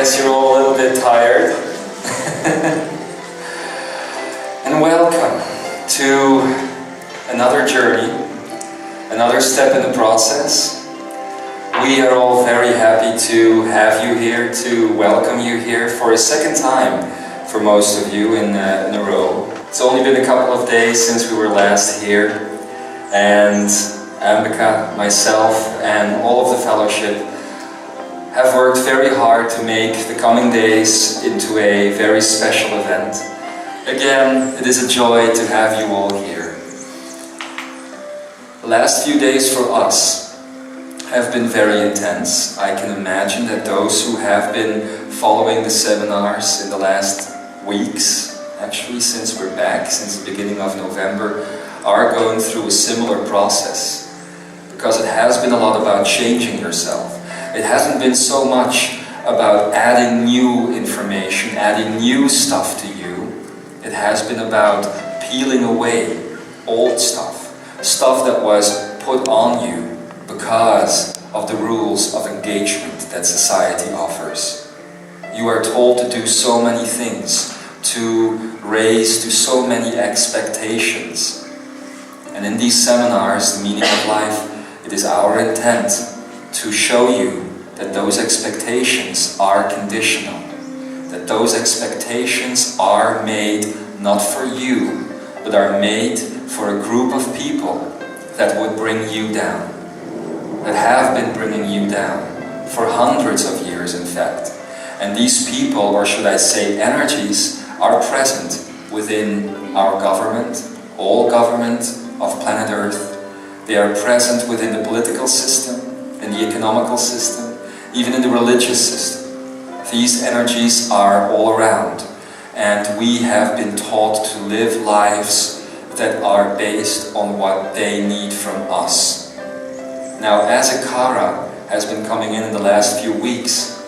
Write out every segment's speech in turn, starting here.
guess you're all a little bit tired. And welcome to another journey, another step in the process. We are all very happy to have you here, to welcome you here for a second time for most of you in a row. It's only been a couple of days since we were last here, and Ambika, myself, and all of the fellowship have worked very hard to make the coming days into a very special event. Again, it is a joy to have you all here. The last few days for us have been very intense. I can imagine that those who have been following the seminars in the last weeks, actually since we're back, since the beginning of November, are going through a similar process. Because it has been a lot about changing yourself. It hasn't been so much about adding new information, adding new stuff to you. It has been about peeling away old stuff. Stuff that was put on you because of the rules of engagement that society offers. You are told to do so many things, to raise to so many expectations. And in these seminars, the meaning of life, it is our intent to show you that those expectations are conditional, that those expectations are made not for you, but are made for a group of people that would bring you down, that have been bringing you down for hundreds of years, in fact. And these people, or should I say energies, are present within our government, all government of planet Earth. They are present within the political system, in the economical system, even in the religious system. These energies are all around, and we have been taught to live lives that are based on what they need from us. Now, as Akara has been coming in the last few weeks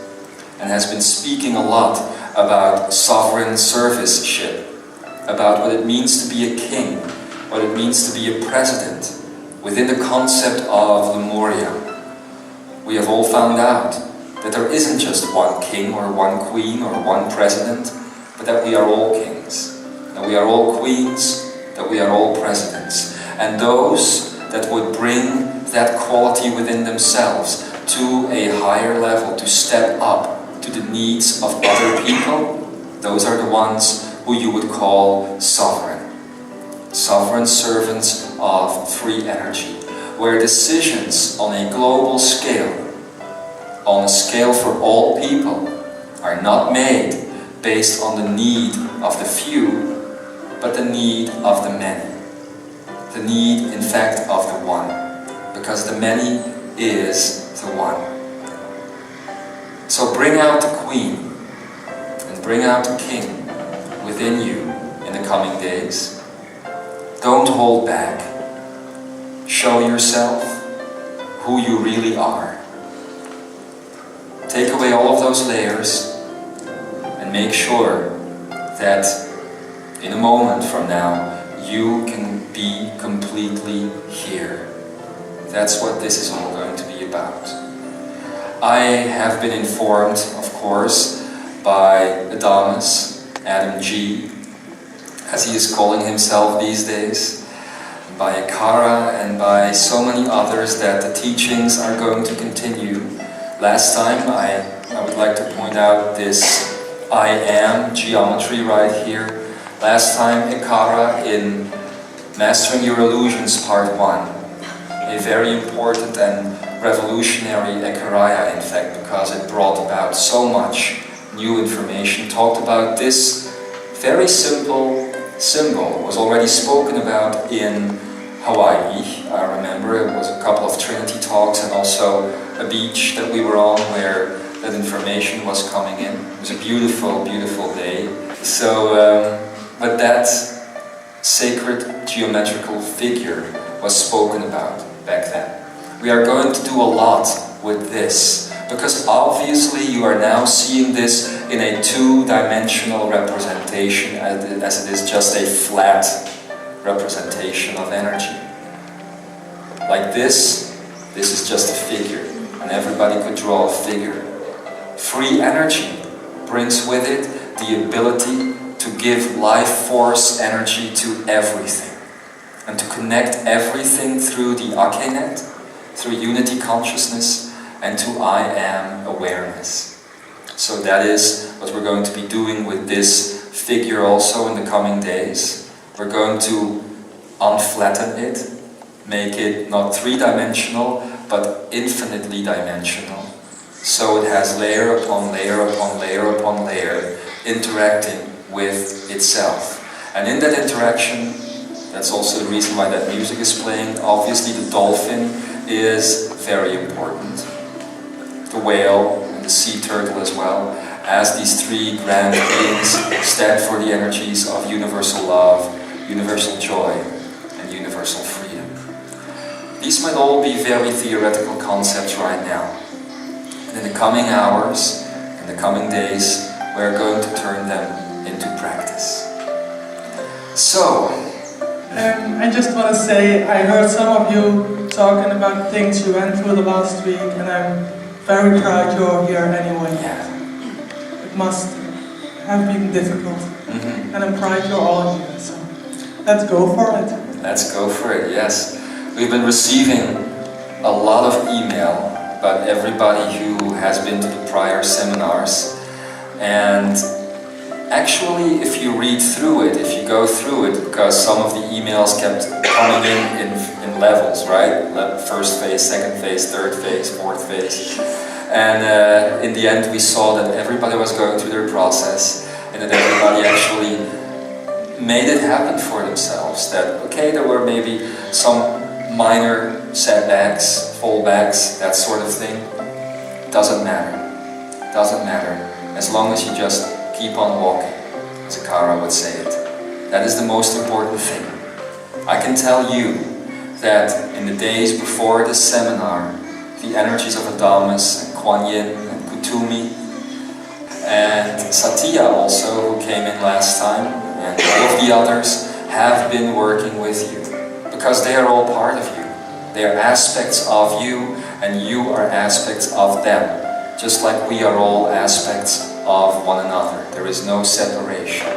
and has been speaking a lot about sovereign serviceship, about what it means to be a king, what it means to be a president, within the concept of Lemuria, we have all found out that there isn't just one king or one queen or one president, but that we are all kings, that we are all queens, that we are all presidents. And those that would bring that quality within themselves to a higher level, to step up to the needs of other people, those are the ones who you would call sovereign. Sovereign servants of free energy, where decisions on a global scale, on a scale for all people, are not made based on the need of the few, but the need of the many. The need, in fact, of the one, because the many is the one. So bring out the queen and bring out the king within you in the coming days. Don't hold back. Show yourself who you really are. Take away all of those layers and make sure that in a moment from now you can be completely here. That's what this is all going to be about. I have been informed, of course, by Adamus, Adam G, as he is calling himself these days, by Akara and by so many others, that the teachings are going to continue. Last time I would like to point out this I am geometry right here. Last time Akara in Mastering Your Illusions Part 1, a very important and revolutionary Ekaraya, in fact, because it brought about so much new information, talked about this very simple symbol, was already spoken about in Hawaii. I remember it was a couple of Trinity talks and also a beach that we were on where that information was coming in. It was a beautiful, beautiful day. So, but that sacred geometrical figure was spoken about back then. We are going to do a lot with this, because obviously you are now seeing this in a two-dimensional representation, as it is just a flat representation of energy. Like this is just a figure, and everybody could draw a figure. Free energy brings with it the ability to give life force energy to everything and to connect everything through the Ake-net, through unity consciousness, and to I am awareness. So that is what we're going to be doing with this figure also in the coming days. We're going to unflatten it, make it not three-dimensional, but infinitely dimensional. So it has layer upon layer upon layer upon layer, interacting with itself. And in that interaction, that's also the reason why that music is playing. Obviously the dolphin is very important. The whale and the sea turtle as well, as these three grand beings stand for the energies of universal love, universal joy, and universal freedom. These might all be very theoretical concepts right now. And in the coming hours, in the coming days, we're going to turn them into practice. So, I just want to say, I heard some of you talking about things you went through the last week, and I'm very proud you're here anyway. Yeah. It must have been difficult, and I'm proud you're all here, so let's go for it. Let's go for it, yes. We've been receiving a lot of email about everybody who has been to the prior seminars, and actually, if you read through it, if you go through it, because some of the emails kept coming in levels, right? First phase, second phase, third phase, fourth phase. And in the end, we saw that everybody was going through their process, and that everybody actually made it happen for themselves. That, okay, there were maybe some minor setbacks, fallbacks, that sort of thing. Doesn't matter. Doesn't matter. As long as you just keep on walking, as Akara would say it. That is the most important thing. I can tell you that in the days before this seminar, the energies of Adamus and Kuan Yin and Kutumi and Satya also, who came in last time, and all of the others have been working with you, because they are all part of you. They are aspects of you, and you are aspects of them, just like we are all aspects of one another. There is no separation.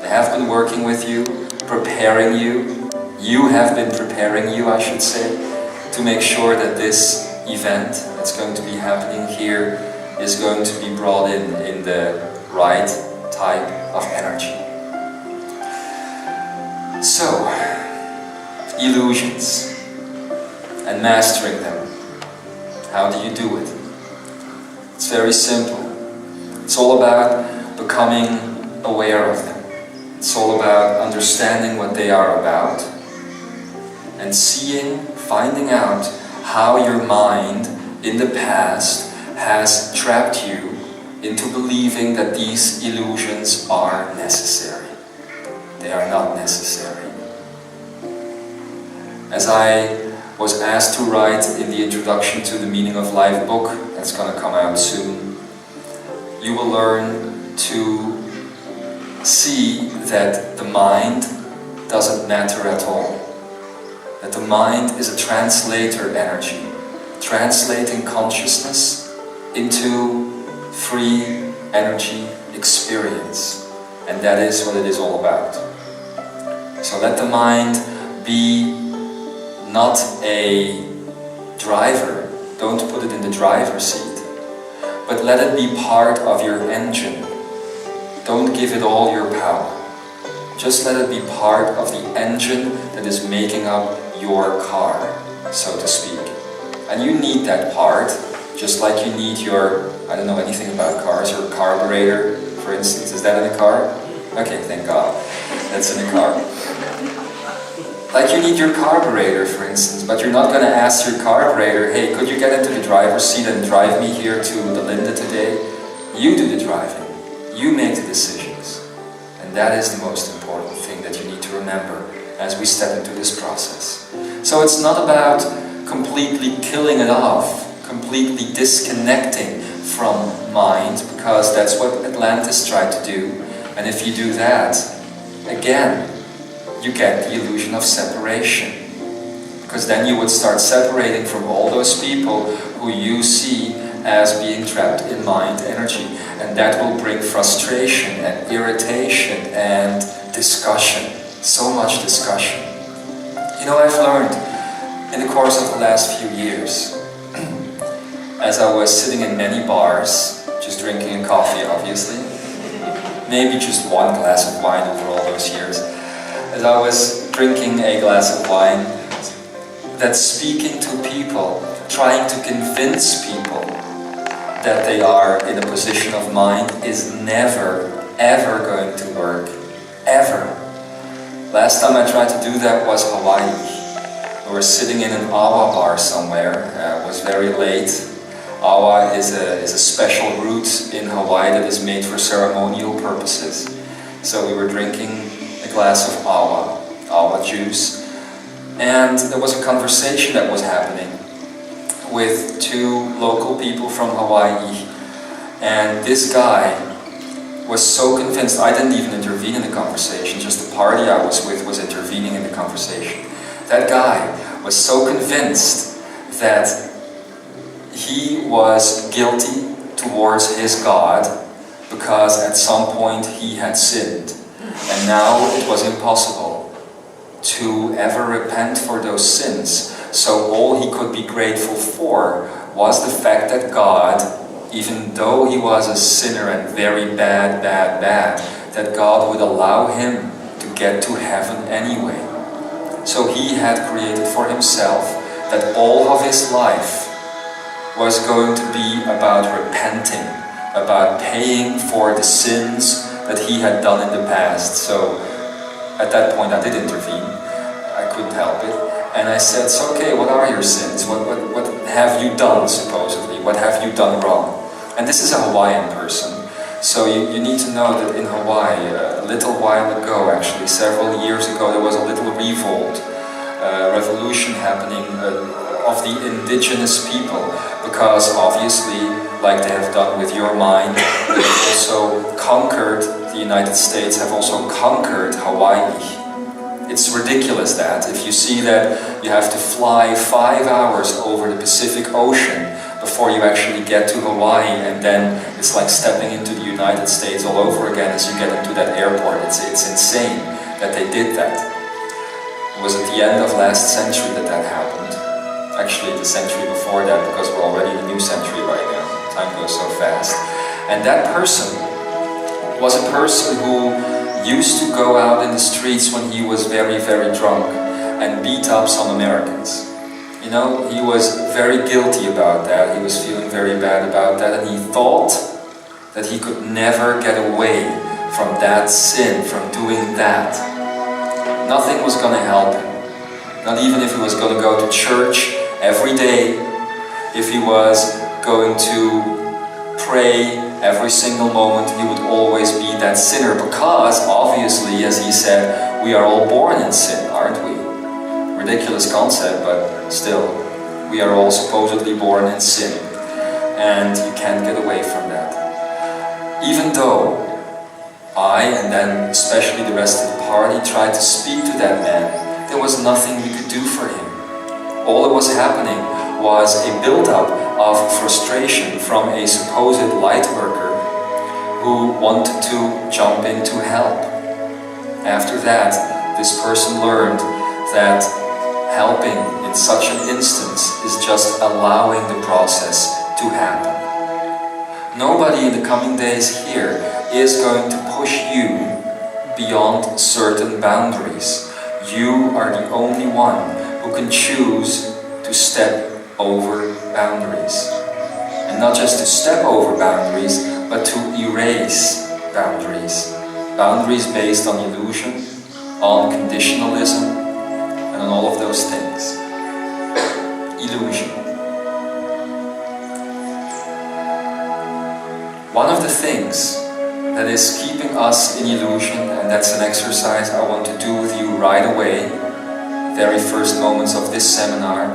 They have been working with you, preparing you. You have been preparing you, I should say, to make sure that this event that's going to be happening here is going to be brought in the right type of energy. So, illusions and mastering them. How do you do it? It's very simple. It's all about becoming aware of them. It's all about understanding what they are about and seeing, finding out how your mind in the past has trapped you into believing that these illusions are necessary. They are not necessary. As I was asked to write in the Introduction to the Meaning of Life book, that's going to come out soon, you will learn to see that the mind doesn't matter at all. That the mind is a translator energy, translating consciousness into free energy experience. And that is what it is all about. So let the mind be not a driver, don't put it in the driver's seat, but let it be part of your engine. Don't give it all your power. Just let it be part of the engine that is making up your car, so to speak. And you need that part, just like you need your, I don't know anything about cars, your carburetor, for instance. Is that in a car? Okay, thank God. That's in a car. Like you need your carburetor, for instance, but you're not going to ask your carburetor, hey, could you get into the driver's seat and drive me here to the Linda today? You do the driving. You make the decisions. And that is the most important thing that you need to remember as we step into this process. So it's not about completely killing it off, completely disconnecting from mind, because that's what Atlantis tried to do. And if you do that, again, you get the illusion of separation. Because then you would start separating from all those people who you see as being trapped in mind energy. And that will bring frustration and irritation and discussion. So much discussion. You know, I've learned in the course of the last few years, as I was sitting in many bars, just drinking a coffee obviously, maybe just one glass of wine over all those years, as I was drinking a glass of wine, that speaking to people, trying to convince people that they are in a position of mind is never, ever going to work. Ever. Last time I tried to do that was Hawaii. We were sitting in an awa bar somewhere. It was very late. Awa is a special root in Hawaii that is made for ceremonial purposes. So we were drinking a glass of awa juice. And there was a conversation that was happening with two local people from Hawaii, and this guy was so convinced. I didn't even intervene in the conversation, just the party I was with was intervening in the conversation. That guy was so convinced that he was guilty towards his God because at some point he had sinned, and now it was impossible to ever repent for those sins. So all he could be grateful for was the fact that God, even though he was a sinner and very bad, that God would allow him to get to heaven anyway. So he had created for himself that all of his life was going to be about repenting, about paying for the sins that he had done in the past. So at that point I did intervene. I couldn't help it. And I said, so okay, what are your sins? What have you done, supposedly? What have you done wrong? And this is a Hawaiian person. So you need to know that in Hawaii, a little while ago, actually, several years ago, there was a little revolt, revolution happening of the indigenous people. Because obviously, like they have done with your mind, they have also conquered, the United States have also conquered Hawaii. It's ridiculous that if you see that you have to fly 5 hours over the Pacific Ocean before you actually get to Hawaii, and then it's like stepping into the United States all over again as you get into that airport. It's insane that they did that. It was at the end of last century that happened. Actually the century before that, because we're already in a new century right now. Time goes so fast. And that person was a person who used to go out in the streets when he was very, very drunk and beat up some Americans. You know, he was very guilty about that. He was feeling very bad about that, and he thought that he could never get away from that sin, from doing that. Nothing was going to help him. Not even if he was going to go to church every day, if he was going to pray every single moment, he would always be that sinner, because obviously, as he said, we are all born in sin, aren't we? Ridiculous concept, but still, we are all supposedly born in sin, and you can't get away from that. Even though I, and then especially the rest of the party, tried to speak to that man, there was nothing we could do for him. All that was happening was a build-up of frustration from a supposed light worker who wanted to jump in to help. After that, this person learned that helping in such an instance is just allowing the process to happen. Nobody in the coming days here is going to push you beyond certain boundaries. You are the only one who can choose to step over boundaries. And not just to step over boundaries, but to erase boundaries. Boundaries based on illusion, on conditionalism, and on all of those things. Illusion. One of the things that is keeping us in illusion, and that's an exercise I want to do with you right away, very first moments of this seminar,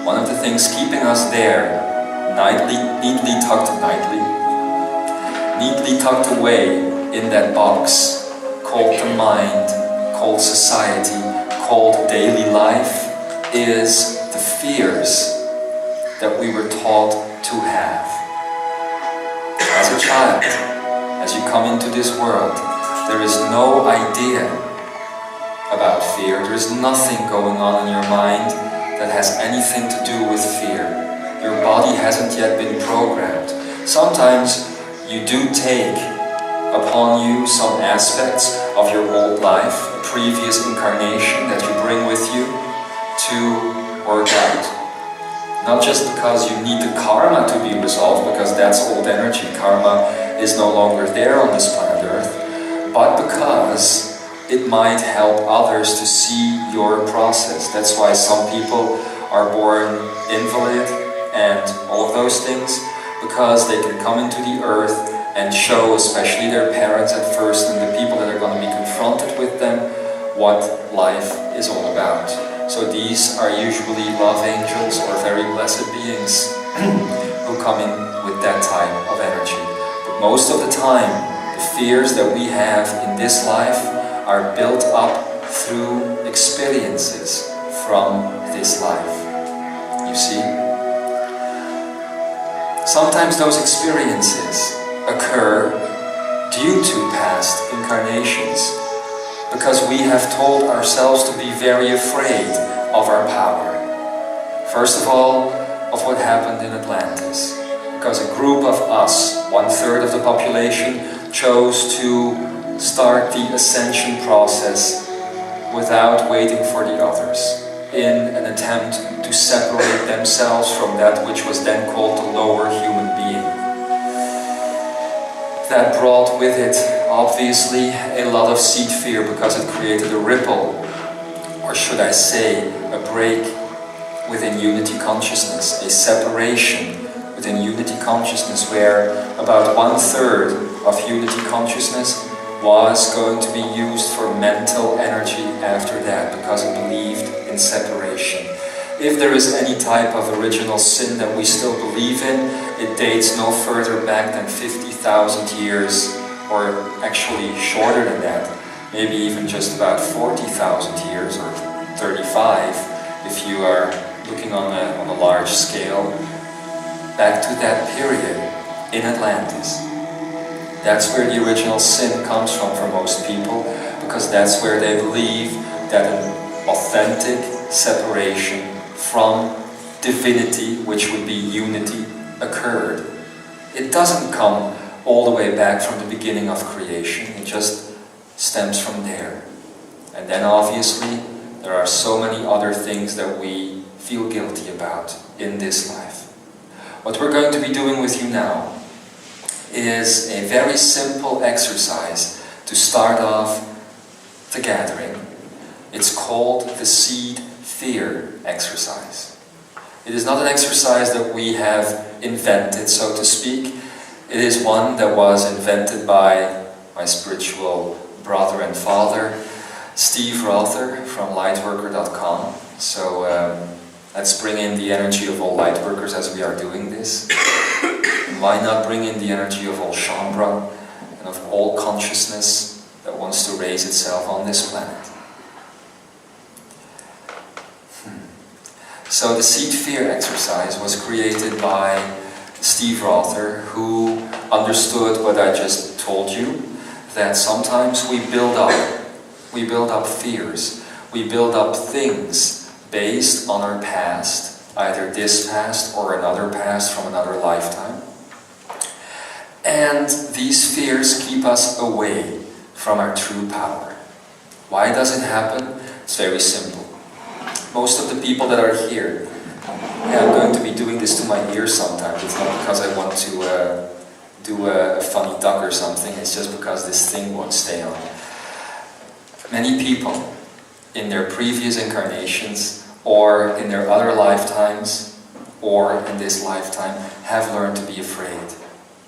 one of the things keeping us there, neatly tucked away in that box called the mind, called society, called daily life, is the fears that we were taught to have. As a child, as you come into this world, there is no idea about fear. There is nothing going on in your mind that has anything to do with fear. Your body hasn't yet been programmed. Sometimes you do take upon you some aspects of your old life, a previous incarnation that you bring with you to work out. Not just because you need the karma to be resolved, because that's old energy. Karma is no longer there on this planet Earth, but because it might help others to see your process. That's why some people are born invalid and all of those things, because they can come into the earth and show, especially their parents at first and the people that are going to be confronted with them, what life is all about. So these are usually love angels or very blessed beings who come in with that type of energy. But most of the time, the fears that we have in this life are built up through experiences from this life. You see? Sometimes those experiences occur due to past incarnations, because we have told ourselves to be very afraid of our power. First of all, of what happened in Atlantis, because a group of us, 1/3 of the population, chose to start the ascension process without waiting for the others, in an attempt to separate themselves from that which was then called the lower human being. That brought with it, obviously, a lot of seed fear, because it created a ripple, or should I say, a break within unity consciousness, a separation within unity consciousness, where about 1/3 of unity consciousness was going to be used for mental energy after that, because it believed in separation. If there is any type of original sin that we still believe in, it dates no further back than 50,000 years, or actually shorter than that, maybe even just about 40,000 years, or 35, if you are looking on a large scale, back to that period in Atlantis. That's where the original sin comes from for most people, because that's where they believe that an authentic separation from divinity, which would be unity, occurred. It doesn't come all the way back from the beginning of creation, it just stems from there. And then obviously there are so many other things that we feel guilty about in this life. What we're going to be doing with you now is a very simple exercise to start off the gathering. It's called the seed fear exercise. It is not an exercise that we have invented, so to speak. It is one that was invented by my spiritual brother and father, Steve Rother from lightworker.com. So let's bring in the energy of all lightworkers as we are doing this. And why not bring in the energy of all Shambra and of all consciousness that wants to raise itself on this planet. So the seed fear exercise was created by Steve Rother, who understood what I just told you, that sometimes we build up fears, we build up things based on our past, either this past or another past from another lifetime. And these fears keep us away from our true power. Why does it happen? It's very simple. Most of the people that are here, I'm going to be doing this to my ears sometimes. It's not because I want to do a funny duck or something, it's just because this thing won't stay on. Many people in their previous incarnations, or in their other lifetimes, or in this lifetime, have learned to be afraid.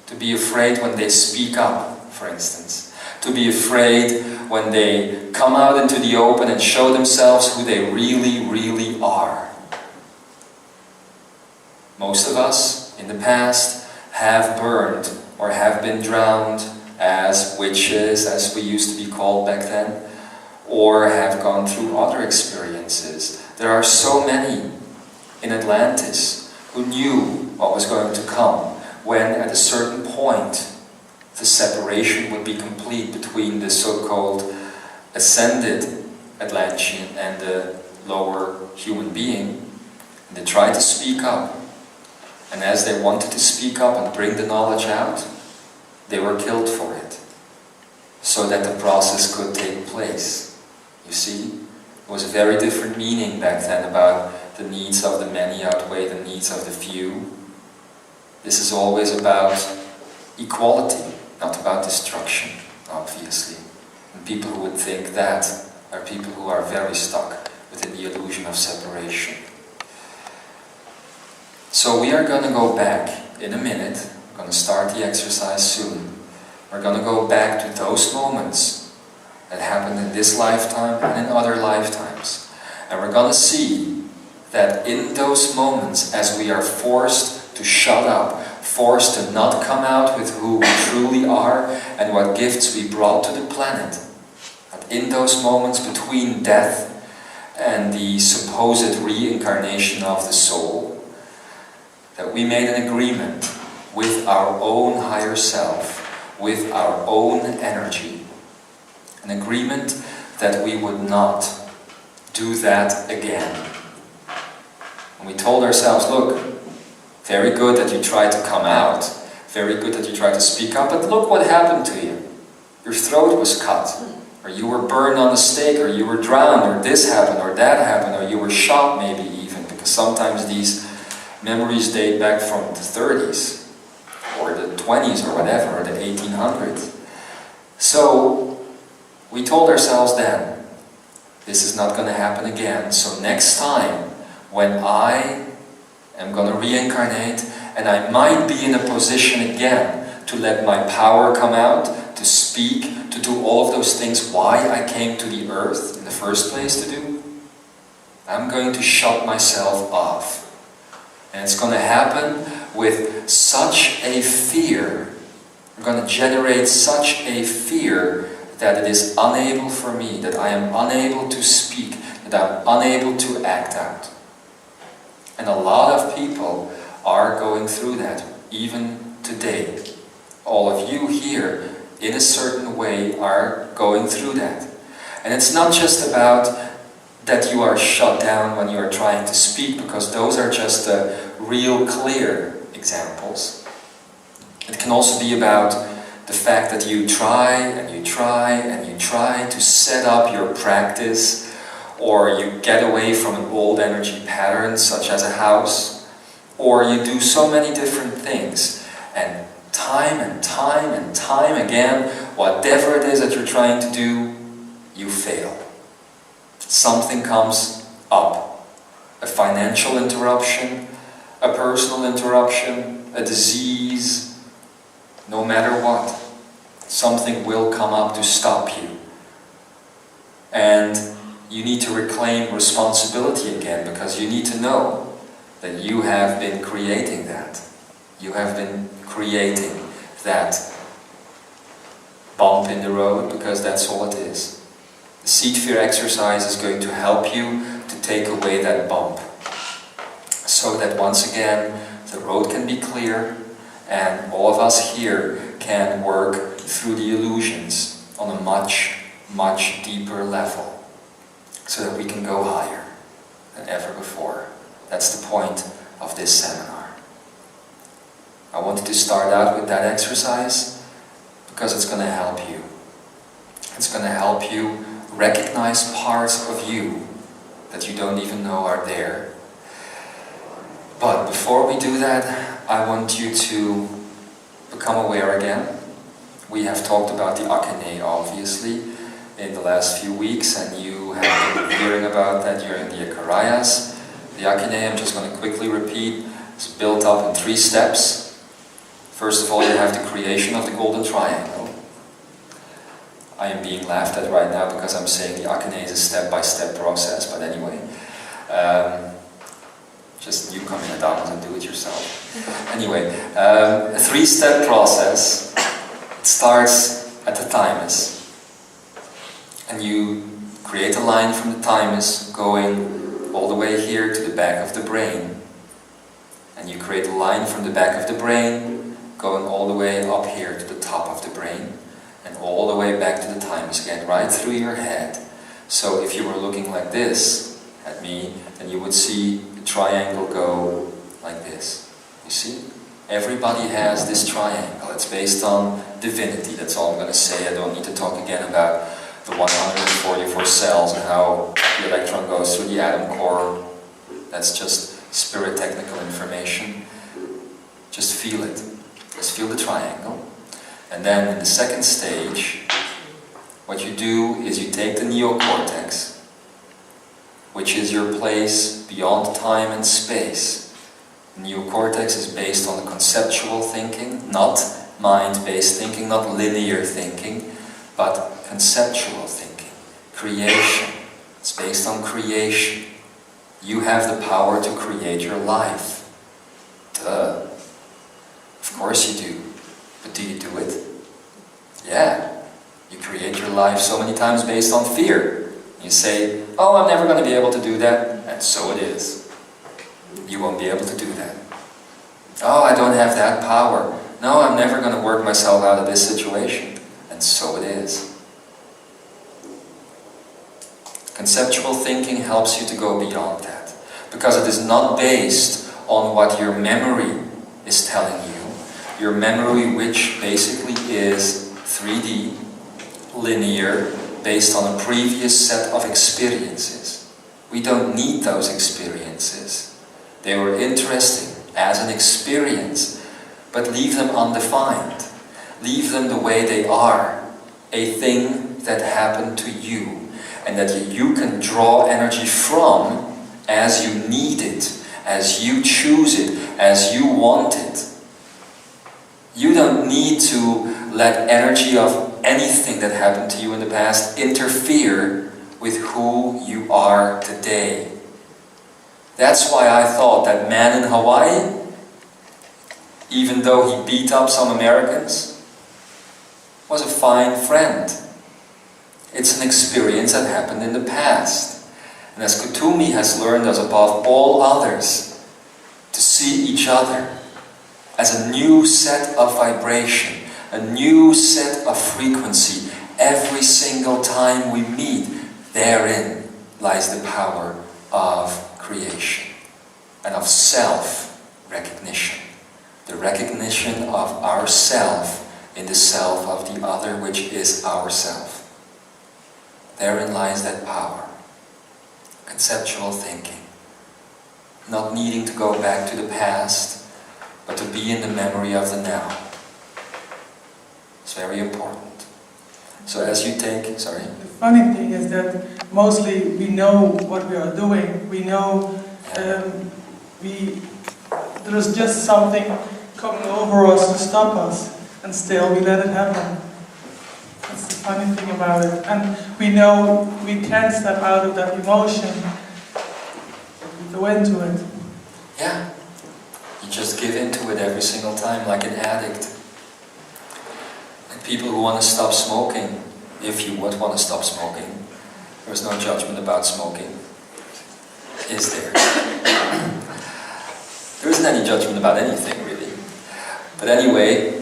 To be afraid when they speak up, for instance. To be afraid when they come out into the open and show themselves who they really, really are. Most of us, in the past, have burned or have been drowned as witches, as we used to be called back then, or have gone through other experiences. There are so many in Atlantis who knew what was going to come when at a certain point the separation would be complete between the so-called ascended Atlantean and the lower human being. And they tried to speak up. And as they wanted to speak up and bring the knowledge out, they were killed for it, so that the process could take place. You see? It was a very different meaning back then about the needs of the many outweigh the needs of the few. This is always about equality, not about destruction, obviously. And people who would think that are people who are very stuck within the illusion of separation. So we are going to go back in a minute. We're going to start the exercise soon. We're going to go back to those moments that happened in this lifetime and in other lifetimes. And we're going to see that in those moments, as we are forced to shut up, forced to not come out with who we truly are and what gifts we brought to the planet, that in those moments between death and the supposed reincarnation of the soul, that we made an agreement with our own higher self, with our own energy. An agreement that we would not do that again. And we told ourselves, look, very good that you tried to come out, very good that you tried to speak up, but look what happened to you. Your throat was cut, or you were burned on the stake, or you were drowned, or this happened, or that happened, or you were shot maybe even, because sometimes these memories date back from the 30s, or the 20s, or whatever, or the 1800s. So, we told ourselves then, this is not going to happen again, so next time, when I am going to reincarnate, and I might be in a position again to let my power come out, to speak, to do all of those things why I came to the earth in the first place to do, I'm going to shut myself off. And it's going to happen with such a fear. I'm going to generate such a fear that it is unable for me, that I am unable to speak, that I'm unable to act out. And a lot of people are going through that, even today. All of you here, in a certain way, are going through that. And it's not just about that you are shut down when you are trying to speak, because those are just the real clear examples. It can also be about the fact that you try and you try and you try to set up your practice, or you get away from an old energy pattern such as a house, or you do so many different things, and time and time and time again, whatever it is that you're trying to do, you fail. Something comes up. A financial interruption, a personal interruption, a disease, no matter what. Something will come up to stop you. And you need to reclaim responsibility again, because you need to know that you have been creating that. You have been creating that bump in the road, because that's all it is. The seed fear exercise is going to help you to take away that bump, so that once again the road can be clear and all of us here can work through the illusions on a much, much deeper level, so that we can go higher than ever before. That's the point of this seminar. I wanted to start out with that exercise because it's going to help you. It's going to help you recognize parts of you that you don't even know are there. But before we do that, I want you to become aware again. We have talked about the Akane, obviously, in the last few weeks, and you have been hearing about that during the Akarayas. The Akane, I'm just going to quickly repeat, is built up in 3 steps. First of all, you have the creation of the golden triangle. I am being laughed at right now because I'm saying the Akane is a step-by-step process, but anyway. Just you come in the downs and do it yourself. Anyway, a 3-step process. It starts at the thymus. And you create a line from the thymus going all the way here to the back of the brain. And you create a line from the back of the brain going all the way up here to the top of the brain, and all the way back to the thymus again, right through your head. So if you were looking like this at me, then you would see the triangle go like this. You see? Everybody has this triangle. It's based on divinity. That's all I'm going to say. I don't need to talk again about the 144 cells and how the electron goes through the atom core. That's just spirit technical information. Just feel it. Just feel the triangle. And then in the second stage, what you do is you take the neocortex, which is your place beyond time and space. The neocortex is based on the conceptual thinking, not mind-based thinking, not linear thinking, but conceptual thinking, creation. It's based on creation. You have the power to create your life. Duh. Of course you do. But do you do it? Yeah. You create your life so many times based on fear. You say, oh, I'm never going to be able to do that. And so it is. You won't be able to do that. Oh, I don't have that power. No, I'm never going to work myself out of this situation. And so it is. Conceptual thinking helps you to go beyond that. Because it is not based on what your memory is telling you. Your memory, which basically is 3D, linear, based on a previous set of experiences. We don't need those experiences. They were interesting as an experience, but leave them undefined. Leave them the way they are, a thing that happened to you, and that you can draw energy from as you need it, as you choose it, as you want it. You don't need to let energy of anything that happened to you in the past interfere with who you are today. That's why I thought that man in Hawaii, even though he beat up some Americans, was a fine friend. It's an experience that happened in the past. And as Kutumi has learned us above all others, to see each other as a new set of vibration, a new set of frequency, every single time we meet, therein lies the power of creation and of self-recognition. The recognition of ourself in the self of the other, which is ourself. Therein lies that power. Conceptual thinking. Not needing to go back to the past, but to be in the memory of the now. It's very important. So as you take, sorry? The funny thing is that mostly we know what we are doing. We know there is just something coming over us to stop us, and still we let it happen. That's the funny thing about it. And we know we can't step out of that emotion. We go into it. Yeah. You just give into it every single time like an addict. And people who want to stop smoking, if you would want to stop smoking, there's no judgment about smoking. Is there? There isn't any judgment about anything, really. But anyway,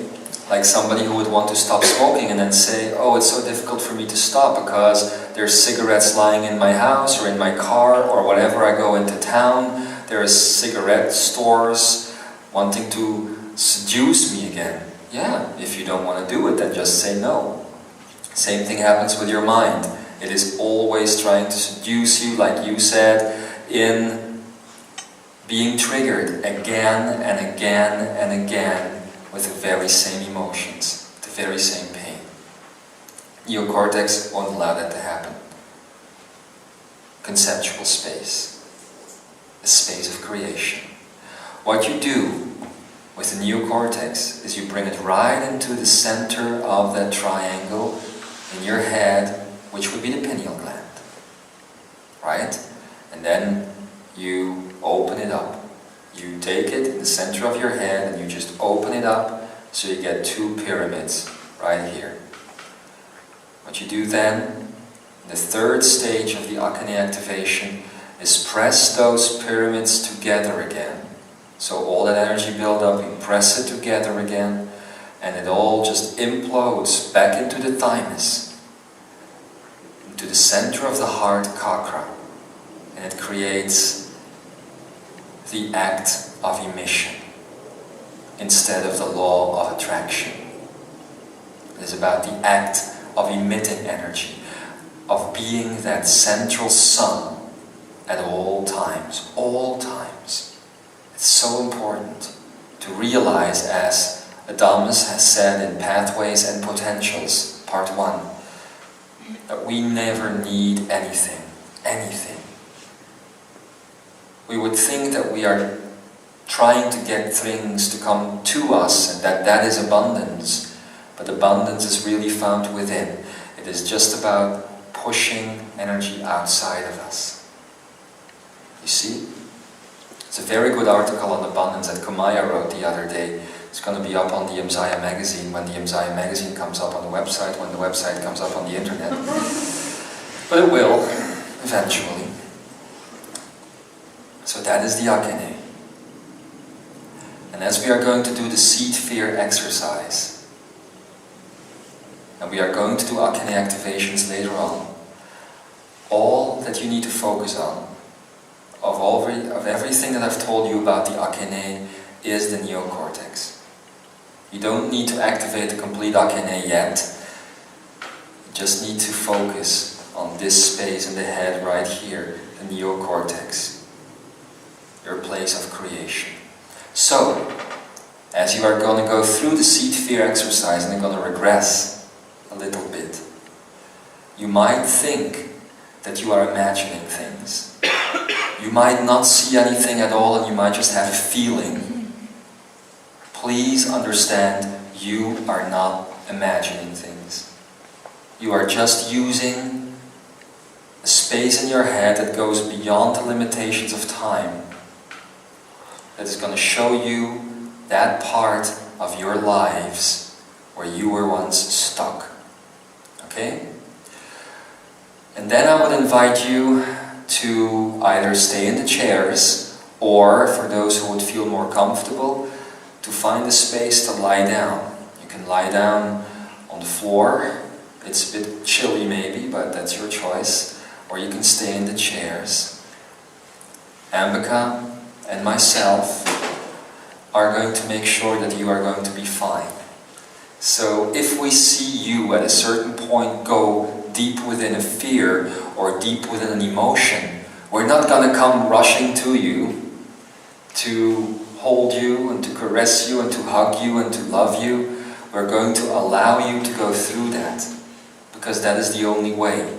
like somebody who would want to stop smoking and then say, oh, it's so difficult for me to stop because there's cigarettes lying in my house or in my car or whatever I go into town. There's cigarette stores wanting to seduce me again. Yeah, if you don't want to do it, then just say no. Same thing happens with your mind. It is always trying to seduce you, like you said, in being triggered again and again and again with the very same emotions, the very same pain. Neocortex won't allow that to happen. Conceptual space, a space of creation. What you do with the neocortex is you bring it right into the center of that triangle in your head, which would be the pineal gland. Right? And then you open it up. You take it in the center of your head and you just open it up so you get two pyramids right here. What you do then, the third stage of the Akane activation, is press those pyramids together again So all that energy build up, you press it together again, and it all just implodes back into the thymus, into the center of the heart chakra, and it creates the act of emission instead of the law of attraction. It is about the act of emitting energy, of being that central sun at all times, all times. It's so important to realize, as Adamus has said in Pathways and Potentials, Part 1, that we never need anything, anything. We would think that we are trying to get things to come to us and that is abundance, but abundance is really found within. It is just about pushing energy outside of us. You see? It's a very good article on abundance that Kumaya wrote the other day. It's going to be up on the Imzaia magazine when the Imzaia magazine comes up on the website, when the website comes up on the internet. But it will, eventually. So that is the Akene. And as we are going to do the seed fear exercise, and we are going to do Akene activations later on, all that you need to focus on, of everything that I've told you about the Akene, is the neocortex. You don't need to activate the complete Akene yet. You just need to focus on this space in the head right here, the neocortex, your place of creation. So, as you are going to go through the seed fear exercise, and I'm going to regress a little bit, you might think that you are imagining things. You might not see anything at all, and you might just have a feeling. Please understand, you are not imagining things. You are just using a space in your head that goes beyond the limitations of time, that is going to show you that part of your lives where you were once stuck. Okay? And then I would invite you to either stay in the chairs, or for those who would feel more comfortable, to find a space to lie down. You can lie down on the floor. It's a bit chilly maybe, but that's your choice. Or you can stay in the chairs. Ambika and myself are going to make sure that you are going to be fine. So if we see you at a certain point go deep within a fear or deep within an emotion, we're not going to come rushing to you to hold you and to caress you and to hug you and to love you. We're going to allow you to go through that, because that is the only way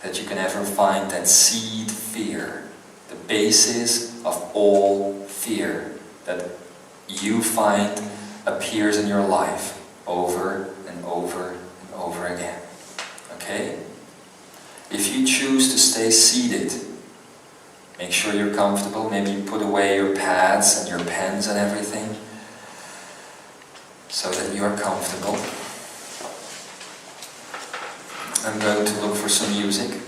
that you can ever find that seed fear, the basis of all fear that you find appears in your life over and over and over again. Okay? If you choose to stay seated, make sure you're comfortable. Maybe you put away your pads and your pens and everything so that you are comfortable. I'm going to look for some music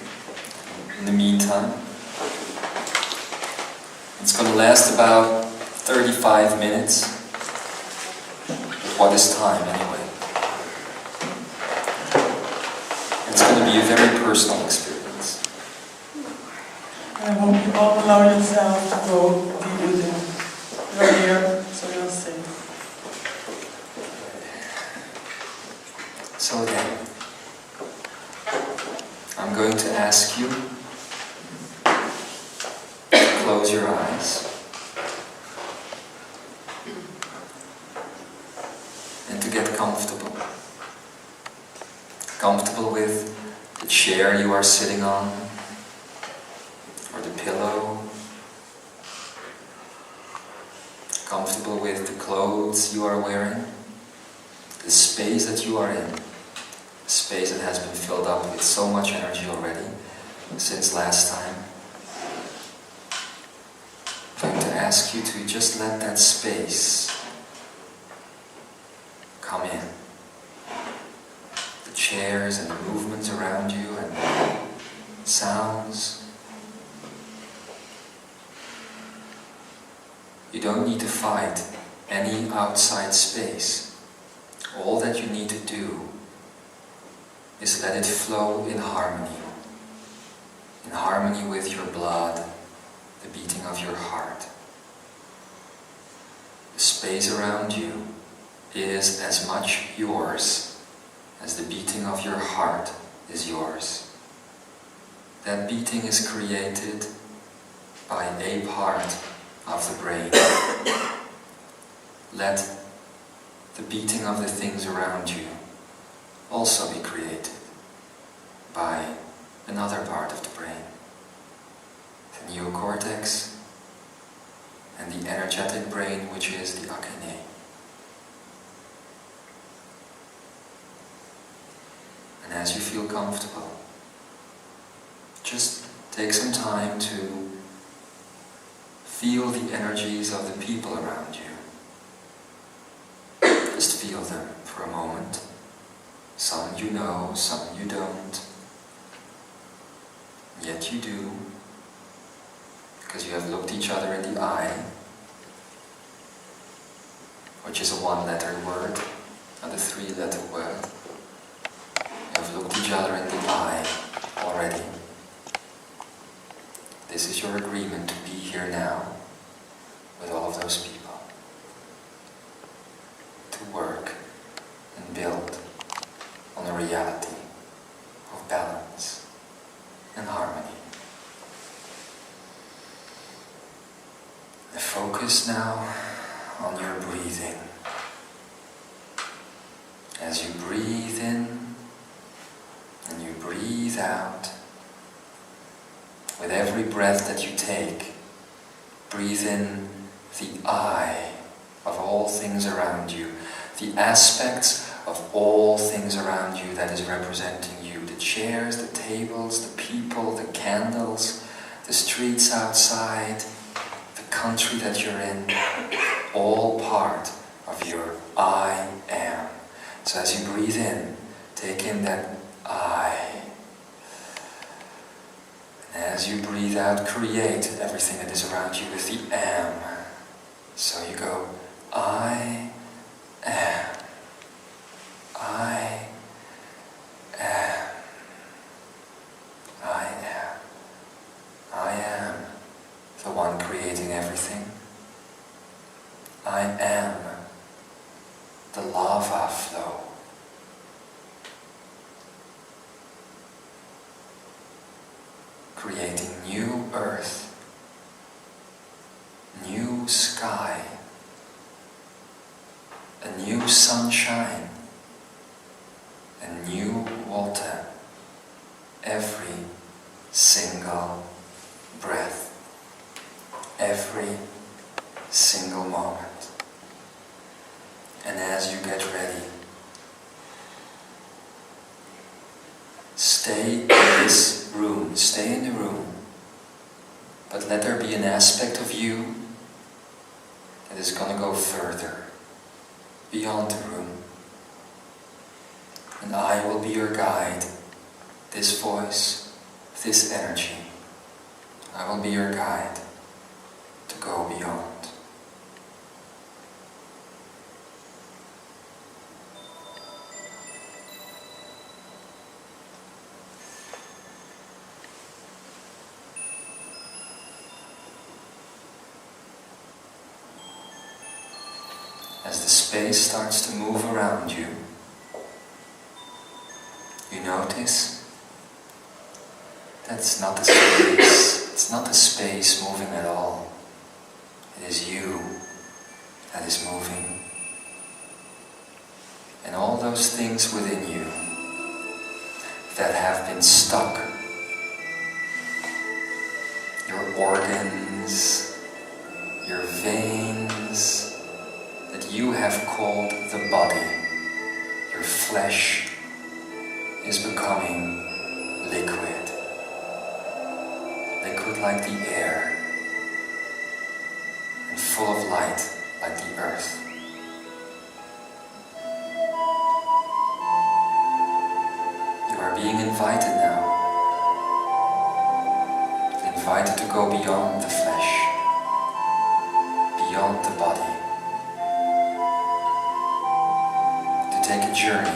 in the meantime. It's going to last about 35 minutes. What is time anyway? It's going to be a very personal experience. I hope you all allow yourself to go deep within. You're here, so you're safe. So again, I'm going to ask you to close your eyes and to get comfortable. Comfortable with the chair you are sitting on, or the pillow. Comfortable with the clothes you are wearing, the space that you are in, a space that has been filled up with so much energy already since last time. I'm going to ask you to just let that space come in. The chairs and the movements around you and sounds. You don't need to fight any outside space. All that you need to do is let it flow in harmony with your blood, the beating of your heart. The space around you is as much yours as the beating of your heart is yours. That beating is created by a part of the brain. Let the beating of the things around you also be created by another part of the brain. The neocortex and the energetic brain, which is the akane. And as you feel comfortable, just take some time to feel the energies of the people around you. Just feel them for a moment. Some you know, some you don't. Yet you do, because you have looked each other in the eye, which is a one-letter word, not a three-letter word. You have looked each other in the eye already. This is your agreement to be here now with all of those people. To work and build on a reality of balance and harmony. And focus now on your breathing. As you breathe in and you breathe out, with every breath that you take, breathe in the I of all things around you, the aspects of all things around you that is representing you, the chairs, the tables, the people, the candles, the streets outside, the country that you're in, all part of your I am. So as you breathe in, take in that I. And as you breathe out, create everything that is around you with the am. So you go, I am. I am. I am. I am the one creating everything. I am the lava flow. Creating new earth, new sky, a new sunshine, and new water every single breath, every single moment. And as you get ready, stay in this room, stay in the room, but let there be an aspect of you that is going to go further, beyond the room. And I will be your guide, this voice, this energy. I will be your guide to go beyond. As the space starts to move around you, you notice that's not a space. It's not a space moving at all. It is you that is moving. And all those things within you that have been stuck, your organs, your veins, that you have called the body, your flesh, is becoming liquid. Liquid like the air, and full of light like the earth. You are being invited now. Invited to go beyond the flesh, beyond the journey.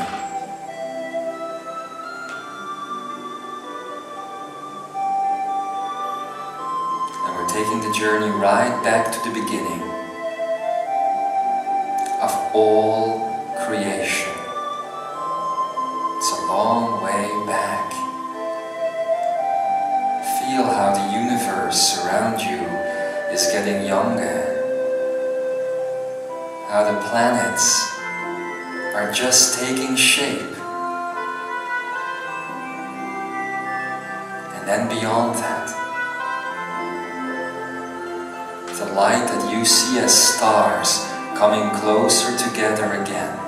And we're taking the journey right back to the beginning of all creation. It's a long way back. Feel how the universe around you is getting younger. How the planets are just taking shape. And then beyond that, the light that you see as stars coming closer together again,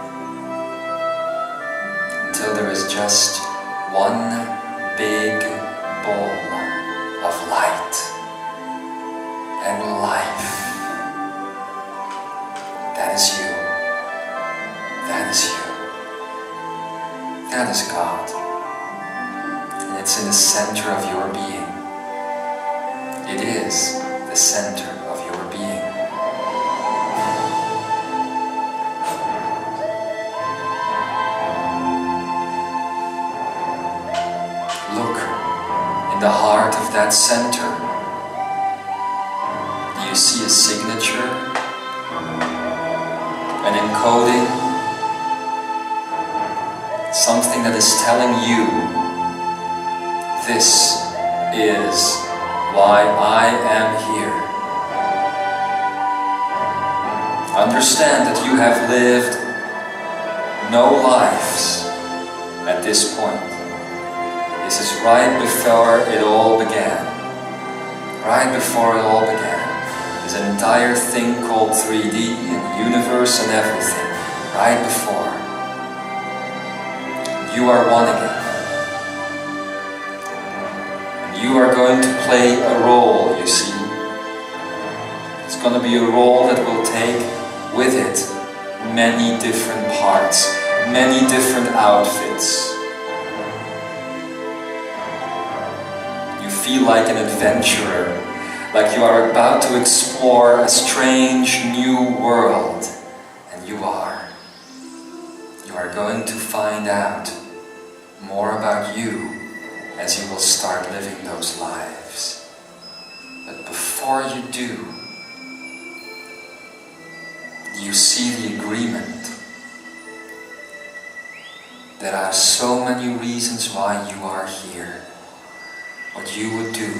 until there is just one big ball of light and life. That is you. That is you. That is God. And it's in the center of your being. It is the center of your being. Look in the heart of that center. Do you see a signature? An encoding, something that is telling you, this is why I am here. Understand that you have lived no lives at this point. This is right before it all began. Right before it all began. This entire thing called 3D and universe and everything, right before. You are one again. And you are going to play a role, you see. It's going to be a role that will take with it many different parts, many different outfits. You feel like an adventurer. Like you are about to explore a strange new world. And you are. You are going to find out more about you as you will start living those lives. But before you do, you see the agreement. There are so many reasons why you are here. What you would do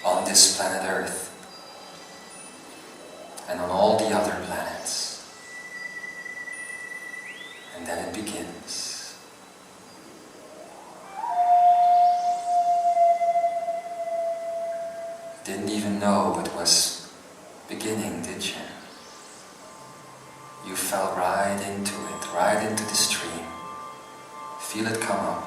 on this planet Earth and on all the other planets. And then it begins. Didn't even know it was beginning, did you? You fell right into it, right into the stream. Feel it come up.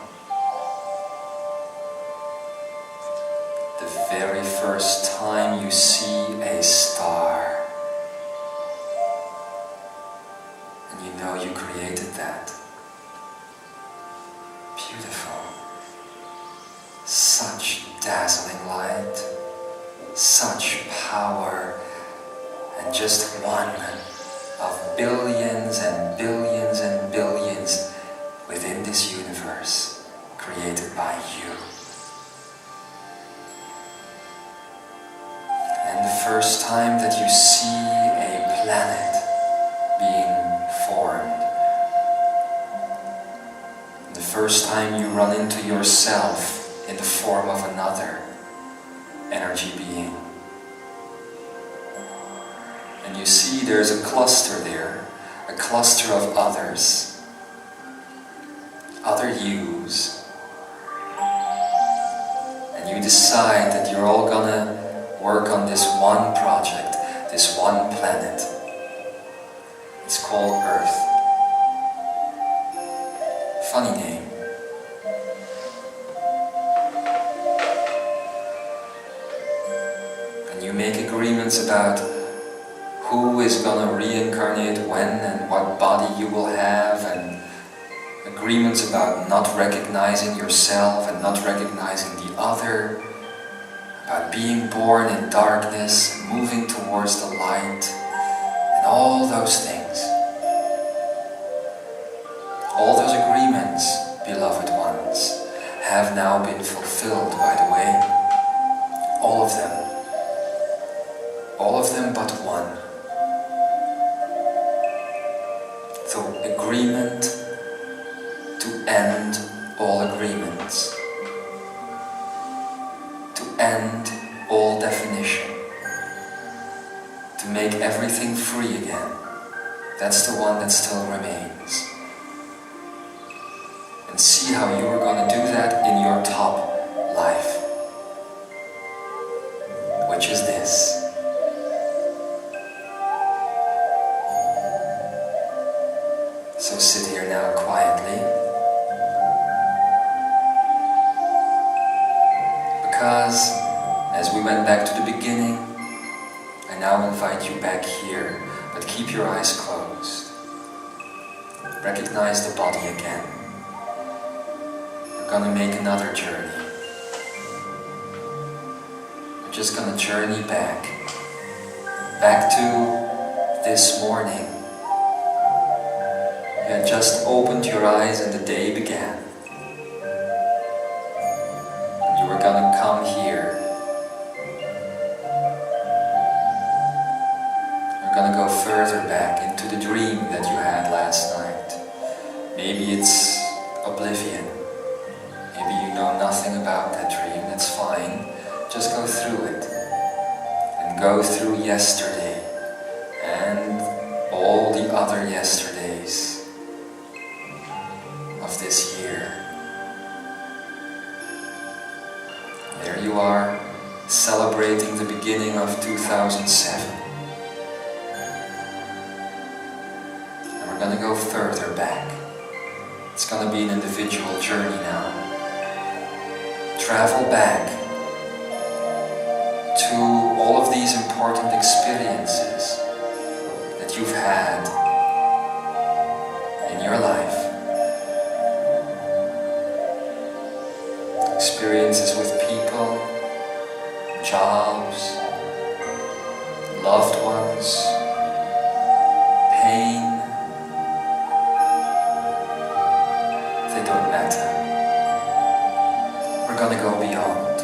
The very first time you see a star, and you know you created that. Beautiful. Such dazzling light, such power, and just one of billions and billions and billions within this universe created by you. And the first time that you see a planet being formed, the first time you run into yourself in the form of another energy being, and you see there's a cluster there, a cluster of others, other yous, and you decide that you're all gonna work on this one project, this one planet. It's called Earth. Funny name. And you make agreements about who is gonna reincarnate when and what body you will have, and agreements about not recognizing yourself and not recognizing the other, about being born in darkness and moving towards the light, and all those things. have now been fulfilled, by the way. All of them. All of them but one. The agreement to end all agreements. To end all definition. To make everything free again. That's the one that still remains. And see how you are going to do that in your top life. Which is this. So sit here now quietly. Because as we went back to the beginning, I now invite you back here, but keep your eyes closed. Recognize the body again. We're gonna make another journey. We're just gonna journey back to this morning. You had just opened your eyes and the day began. And you were gonna come here. You're gonna go further back into the dream that you had last night. Maybe it's oblivion. Maybe you know nothing about that dream. That's fine. Just go through it. And go through yesterday. And all the other yesterdays of this year. There you are, celebrating the beginning of 2007. And we're going to go further back. It's going to be an individual journey now. Travel back to all of these important experiences that you've had in your life. Experiences with people, jobs, loved ones, pain. They don't matter. We're gonna go beyond.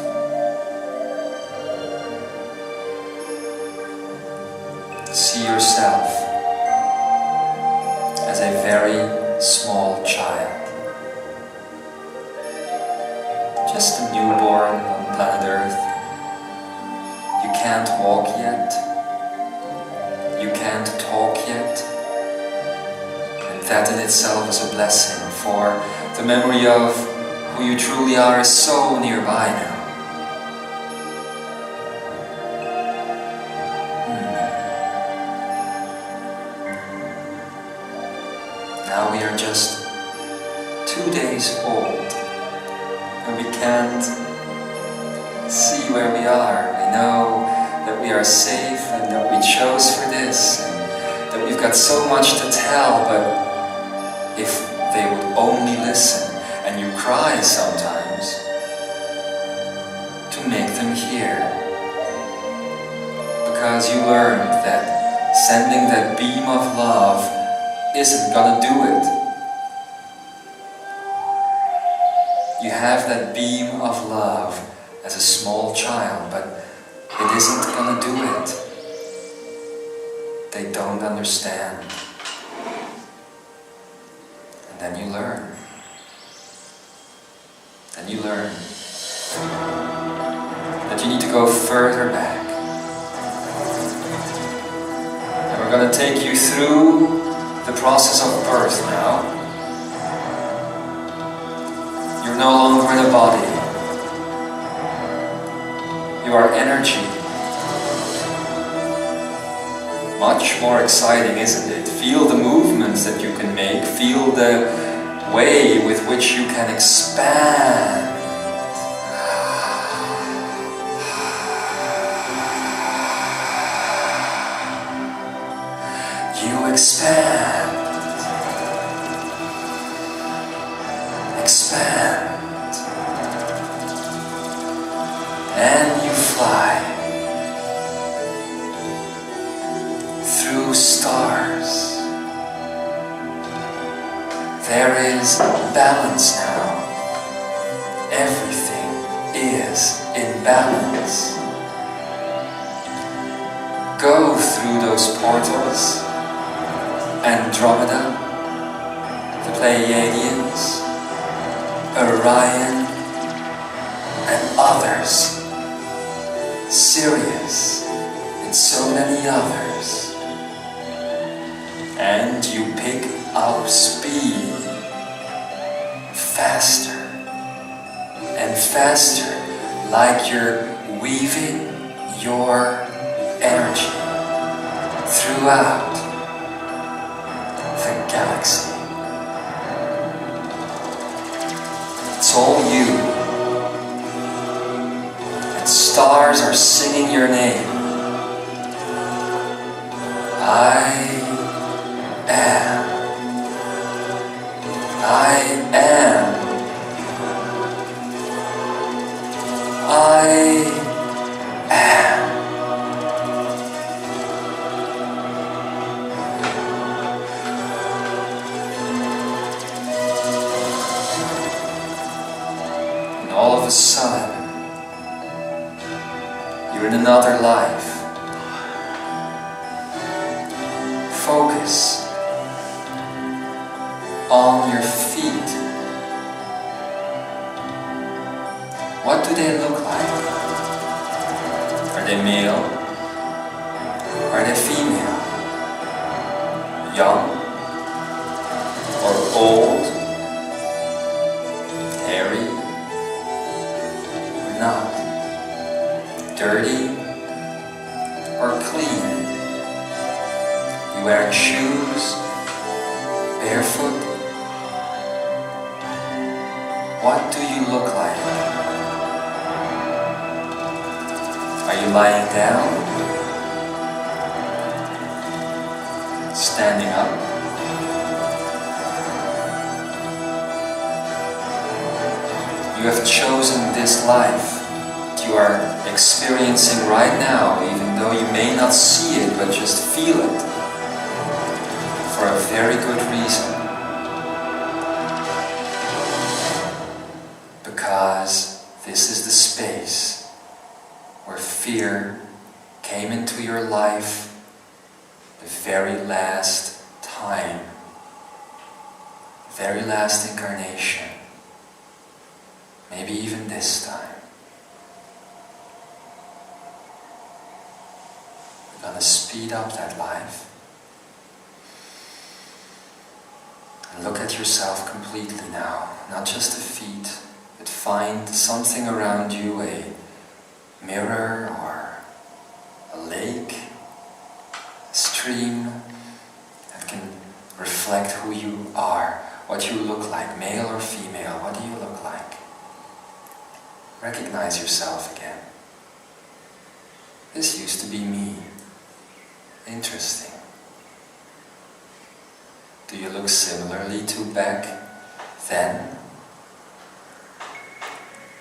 See yourself as a very small child. Just a newborn on planet Earth. You can't walk yet. You can't talk yet. And that in itself is a blessing, for the memory of who you truly are is so nearby now. Now we are just 2 days old. And we can't see where we are. We know that we are safe and that we chose for this and that we've got so much to tell, but if they would only listen, and you cry sometimes, to make them hear. Because you learned that sending that beam of love isn't gonna do it. You have that beam of love as a small child, but it isn't gonna do it. They don't understand. And then you learn. Then you learn that you need to go further back. And we're gonna take you through the process of birth now. You're no longer in a body. You are energy. Much more exciting, isn't it? Feel the movements that you can make. Feel the way with which you can expand. You expand. Expand. And you fly through stars. There is balance now. Every in balance. Go through those portals, Andromeda, the Pleiadians, Orion, and others, Sirius, and so many others. And you pick up speed, faster and faster, like you're weaving your energy throughout the galaxy. It's all you. And stars are singing your name. I am. I am. I am. And all of a sudden, you're in another life. Focus on your feet. What do they look like? Are they male? Are they female? Young? Or old? Hairy? Or not? Dirty? Or clean? You wearing shoes? Barefoot? What do you look like? Are you lying down? Standing up? You have chosen this life that you are experiencing right now, even though you may not see it, but just feel it, for a very good reason. Because this is the space where fear came into your life the very last time, very last incarnation, maybe even this time. We're going to speed up that life and look at yourself completely now, not just the feet, but find something around you, a mirror or a lake, a stream that can reflect who you are, what you look like, male or female. What do you look like? Recognize yourself again. This used to be me. Interesting. Do you look similarly to back then,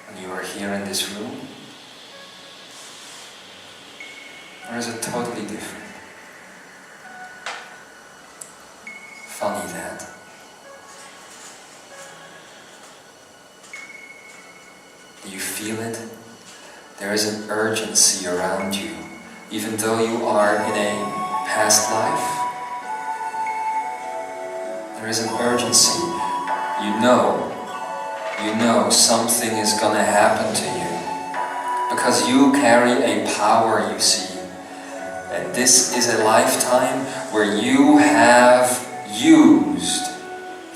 when you were here in this room? Or is it totally different? Funny that. Do you feel it? There is an urgency around you, even though you are in a past life. There is an urgency. You know something is gonna happen to you, because you carry a power, you see. And this is a lifetime where you have used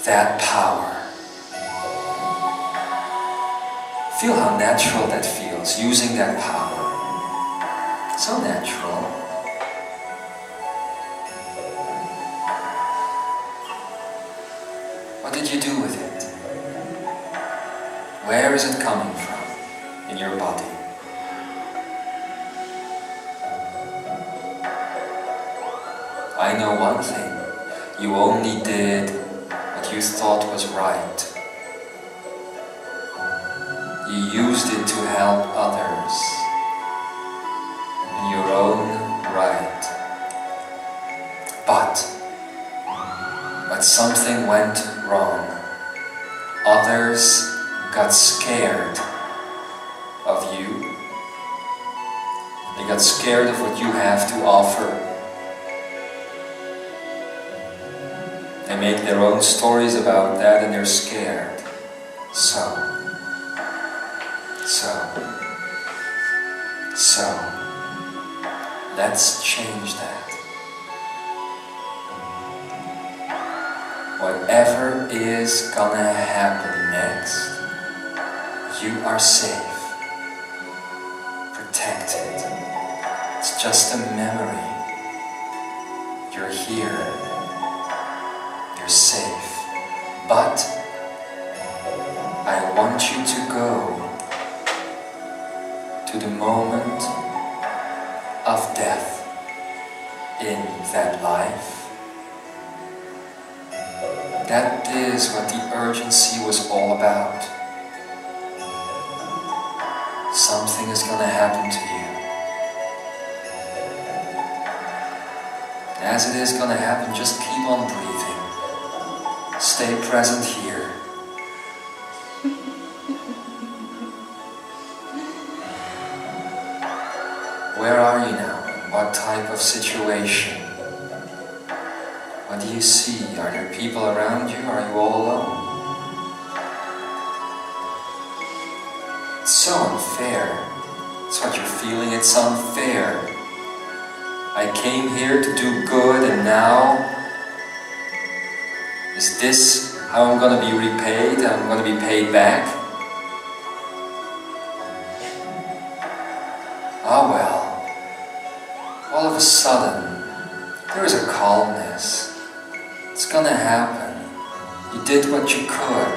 that power. Feel how natural that feels, using that power. So natural. What did you do with it? Where is it coming from in your body? I know one thing. You only did what you thought was right. You used it to help others in your own right. But something went wrong. Others got scared of you got scared of what you have to offer. They make their own stories about that and they're scared. So, let's change that. Whatever is gonna happen next, you are safe, protected. It's just a memory. You're here, you're safe. But I want you to go to the moment of death in that life. That is what the urgency was all about. Something is going to happen to you. As it is going to happen, just keep on breathing. Stay present here. Where are you now? What type of situation? What do you see? Are there people around you? Are you all alone? It's so unfair. That's what you're feeling. It's unfair. I came here to do good and now is this how I'm going to be repaid? I'm going to be paid back? Oh well. All of a sudden, there is a calmness. It's gonna happen. You did what you could.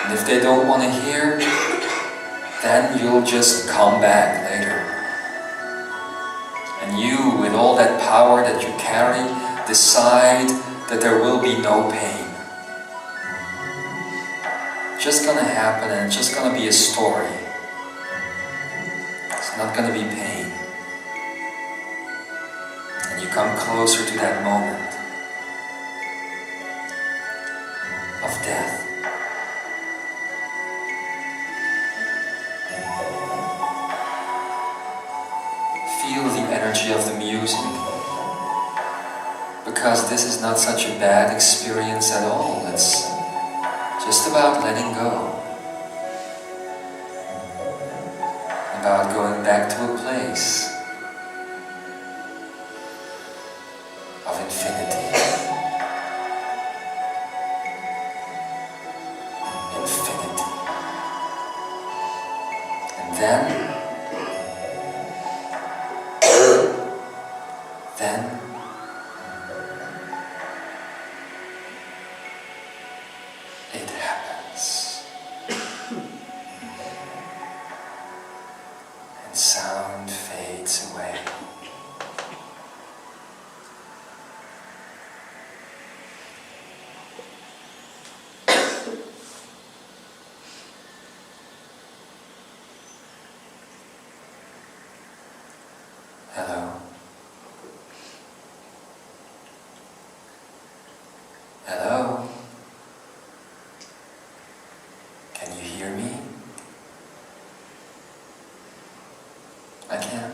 And if they don't want to hear, then you'll just come back later. And you, with all that power that you carry, decide that there will be no pain. It's just gonna happen and it's just gonna be a story. It's not gonna be pain. And you come closer to that moment of death. Feel the energy of the music, because this is not such a bad experience at all. It's just about letting go, about going back to a place of infinity. Infinity. And then it happens. And sound fades away. Hello. Hello? Can you hear me? I can.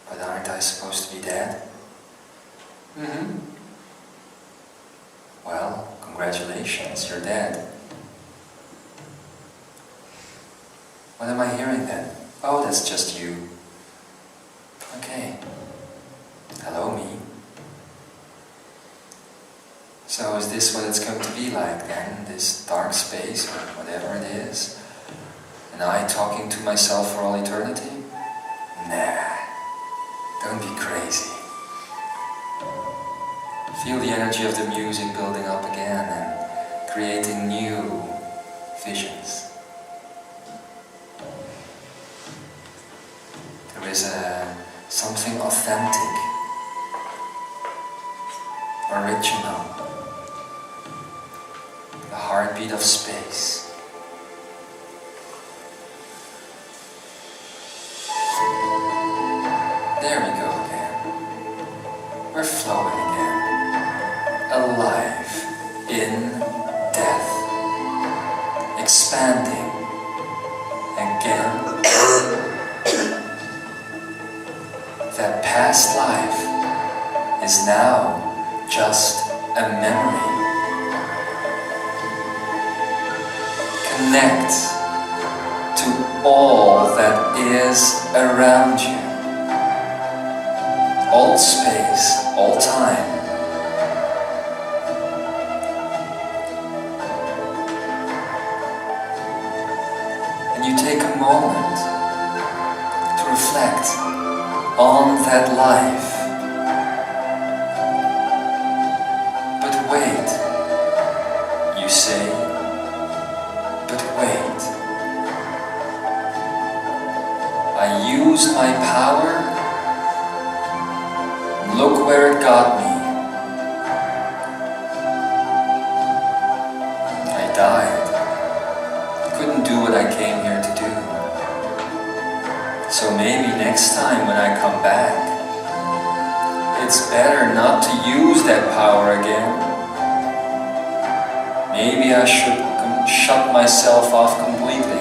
But aren't I supposed to be dead? Well, congratulations, you're dead. What am I hearing then? Oh, that's just you. Okay. Hello, me. So is this what it's going to be like then, this dark space, or whatever it is? And I talking to myself for all eternity? Nah, don't be crazy. Feel the energy of the music building up again and creating new visions. There is something authentic, original, the heartbeat of space. There we go again. We're flowing again. Alive in death. Expanding that past life is now just a memory. Connect to all that is around you. All space, all time. And you take a moment to reflect on that life. But wait, you say, but wait. I used my power. Look where it got me. I died. Couldn't do what I came here to do. So maybe next time when I come back, it's better not to use that power again. Maybe I should shut myself off completely.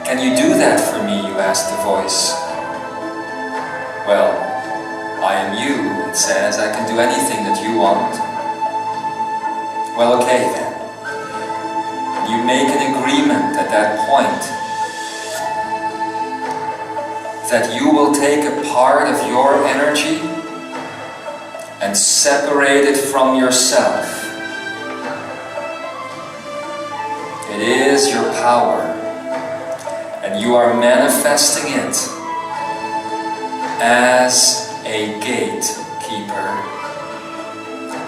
Can you do that for me? You asked the voice. Well, I am you, it says. I can do anything that you want. Well, okay then. You make an agreement at that point that you will take a part of your energy and separate it from yourself. It is your power, and you are manifesting it as a gatekeeper,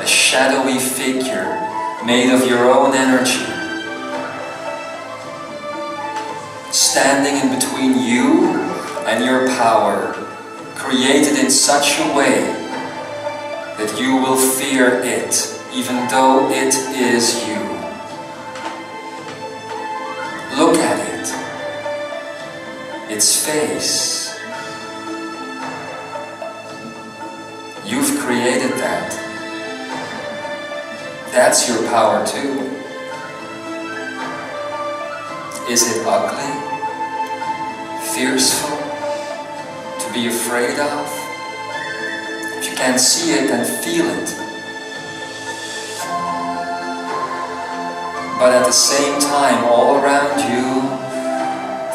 a shadowy figure made of your own energy, standing in between you and your power, created in such a way that you will fear it, even though it is you. Look at it, its face. You've created that. That's your power too. Is it ugly? Fearful? To be afraid of? If you can't see it, then feel it. But at the same time, all around you,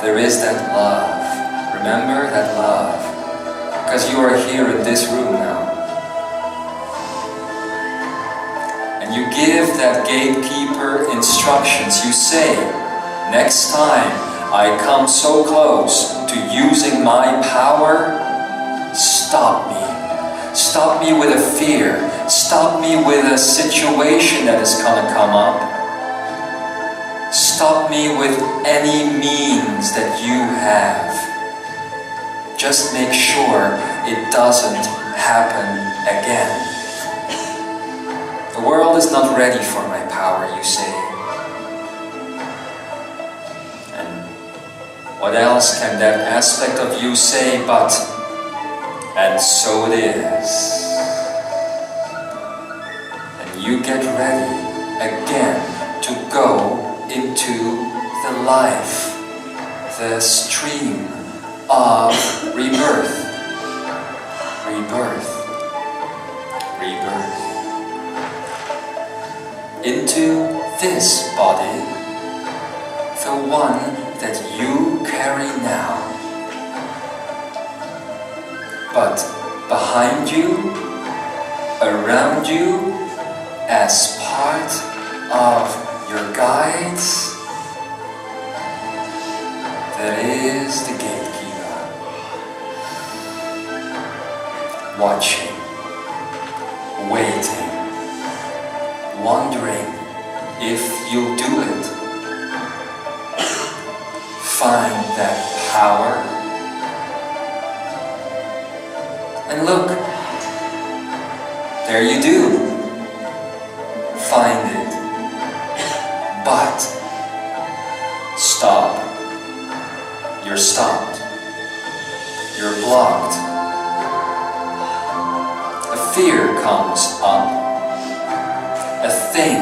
there is that love. Remember that love. Because you are here in this room now. And you give that gatekeeper instructions. You say, next time I come so close to using my power, stop me. Stop me with a fear. Stop me with a situation that is going to come up. Stop me with any means that you have. Just make sure it doesn't happen again. The world is not ready for my power, you say. And what else can that aspect of you say but, and so it is. And you get ready again to go into the life, the stream of rebirth, rebirth, rebirth. Into this body, the one that you carry now. But behind you, around you, as part of your guides, there is the gatekeeper, watching, waiting, wondering if you'll do it. Find that power, and look, there you do. Find it. But stop. You're stopped. You're blocked. A fear comes up. A thing.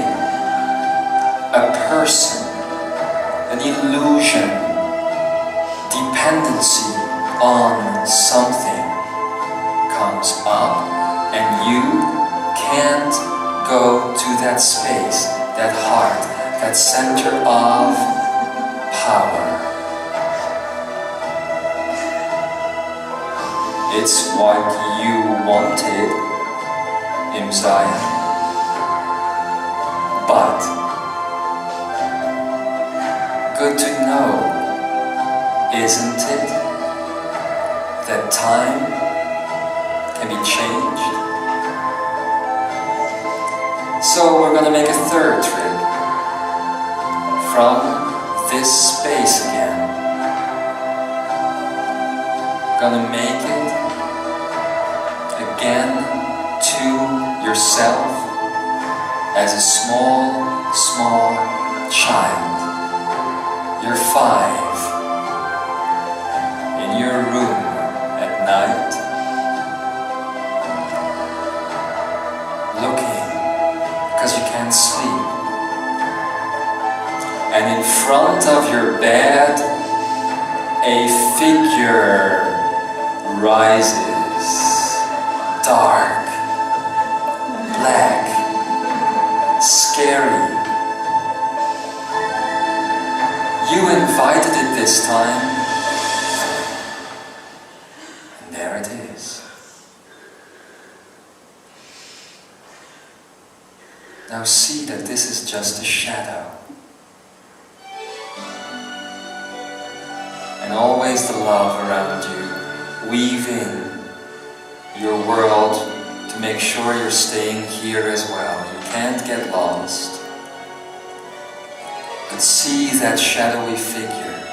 A person. An illusion. Dependency on something. comes up, and you can't go to that space, that heart, that center of power. It's what you wanted, Imzaia. But good to know, isn't it, that time can be changed? So we're going to make a third trip from this space again. Gonna make it again to yourself as a small child. You're 5 in your room at night, looking because you can't sleep, and in front of your bed a figure rises, dark, black, scary. You invited it this time, and there it is. Now see that this is just a shadow, and always the love around you. Weave in your world to make sure you're staying here as well. You can't get lost. But see that shadowy figure.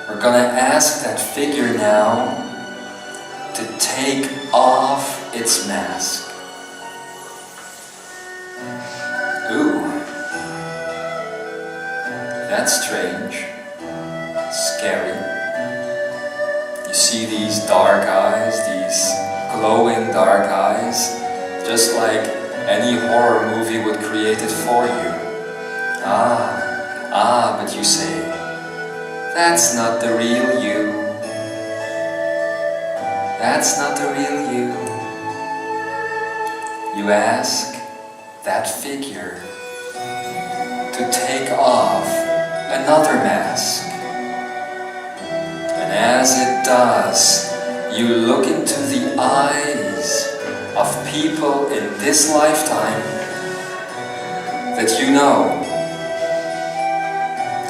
We're going to ask that figure now to take off its mask. Ooh, that's strange. Scary. You see these dark eyes, these glowing dark eyes, just like any horror movie would create it for you. But you say, that's not the real you. That's not the real you. You ask that figure to take off another mask. And as it does, you look into the eyes of people in this lifetime that you know.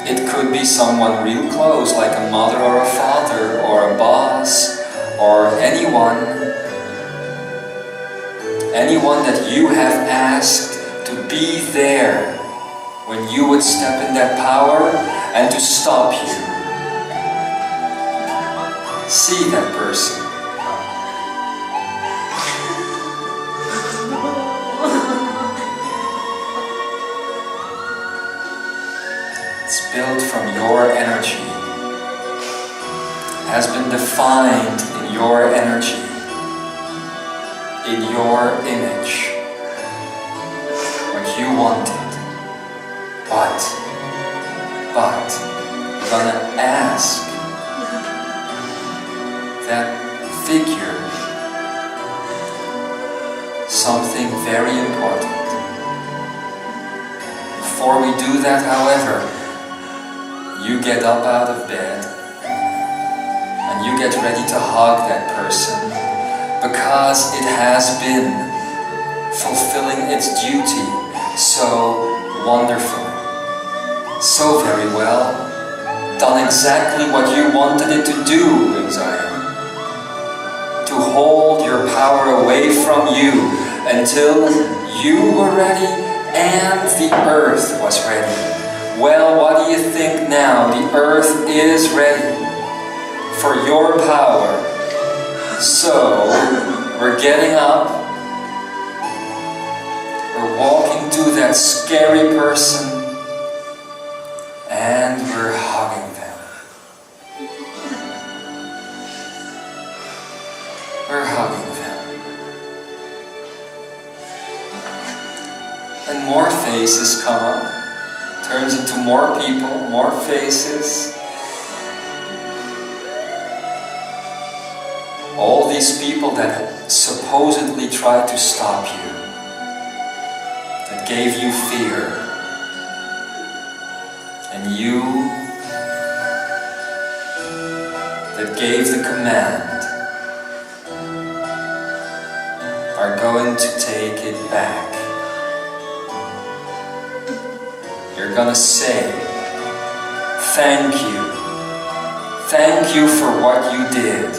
It could be someone real close, like a mother or a father or a boss or anyone that you have asked to be there when you would step in that power and to stop you. See that person. It's built from your energy. Has been defined in your energy, in your image, what you wanted. But you're gonna ask that figure something very important. Before we do that, however, you get up out of bed and you get ready to hug that person, because it has been fulfilling its duty so wonderfully, so very well, done exactly what you wanted it to do, Imzaia. To hold your power away from you until you were ready and the earth was ready. Well, what do you think now? The earth is ready for your power. So, we're getting up, we're walking to that scary person, and we're hugging them. We're hugging them. And more faces come up. Turns into more people, more faces. these people that supposedly tried to stop you, that gave you fear, and you that gave the command, are going to take it back. You're gonna say, thank you. Thank you for what you did.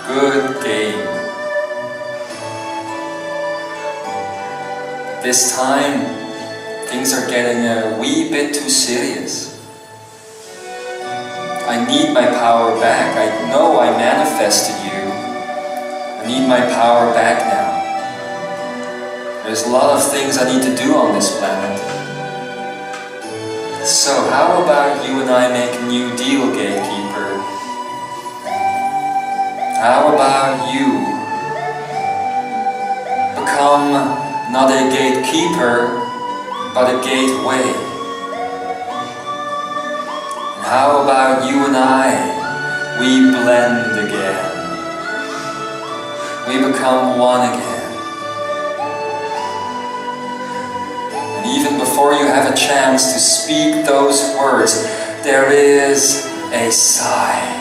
Good game. This time, things are getting a wee bit too serious. I need my power back. I know I manifested you. I need my power back now. There's a lot of things I need to do on this planet. So how about you and I make a new deal, gatekeeper? How about you become not a gatekeeper, but a gateway? And how about you and I, we blend again? We become one again. And even before you have a chance to speak those words, there is a sigh.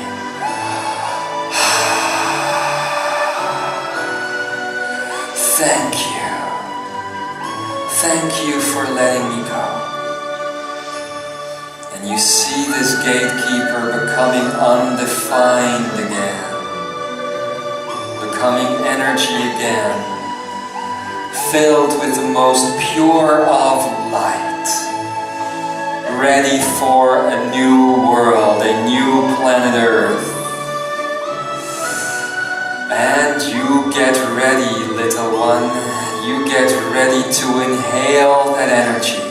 Thank you. Thank you for letting me go. And you see this gatekeeper becoming undefined again, becoming energy again, filled with the most pure of light, ready for a new world, a new planet Earth. And you get ready, little one. You get ready to inhale that energy.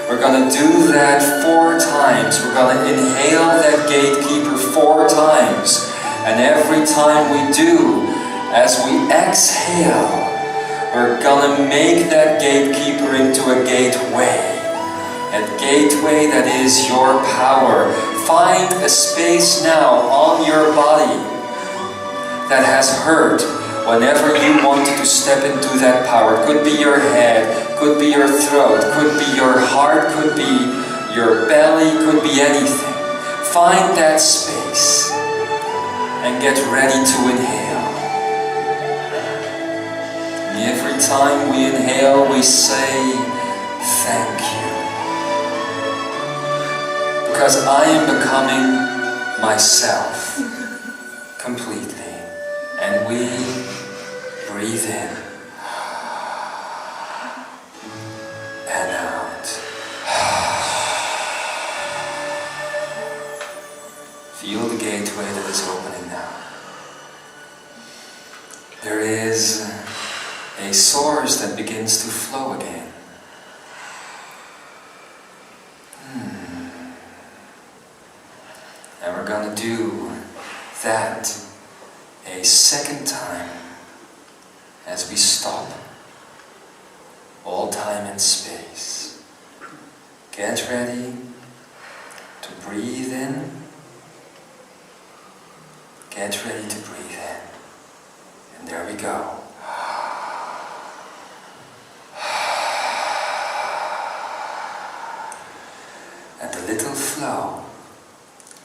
We're going to do that 4 times. We're going to inhale that gatekeeper 4 times. And every time we do, as we exhale, we're going to make that gatekeeper into a gateway. A gateway that is your power. Find a space now on your body that has hurt whenever you wanted to step into that power. It could be your head, could be your throat, could be your heart, could be your belly, could be anything. Find that space and get ready to inhale. And every time we inhale, we say, thank you. Because I am becoming myself completely. And we breathe in and out. Feel the gateway that is opening now. There is a source that begins to flow again. And we're going to do that a second time as we stop all time and space. Get ready to breathe in. Get ready to breathe in. And there we go. And the little flow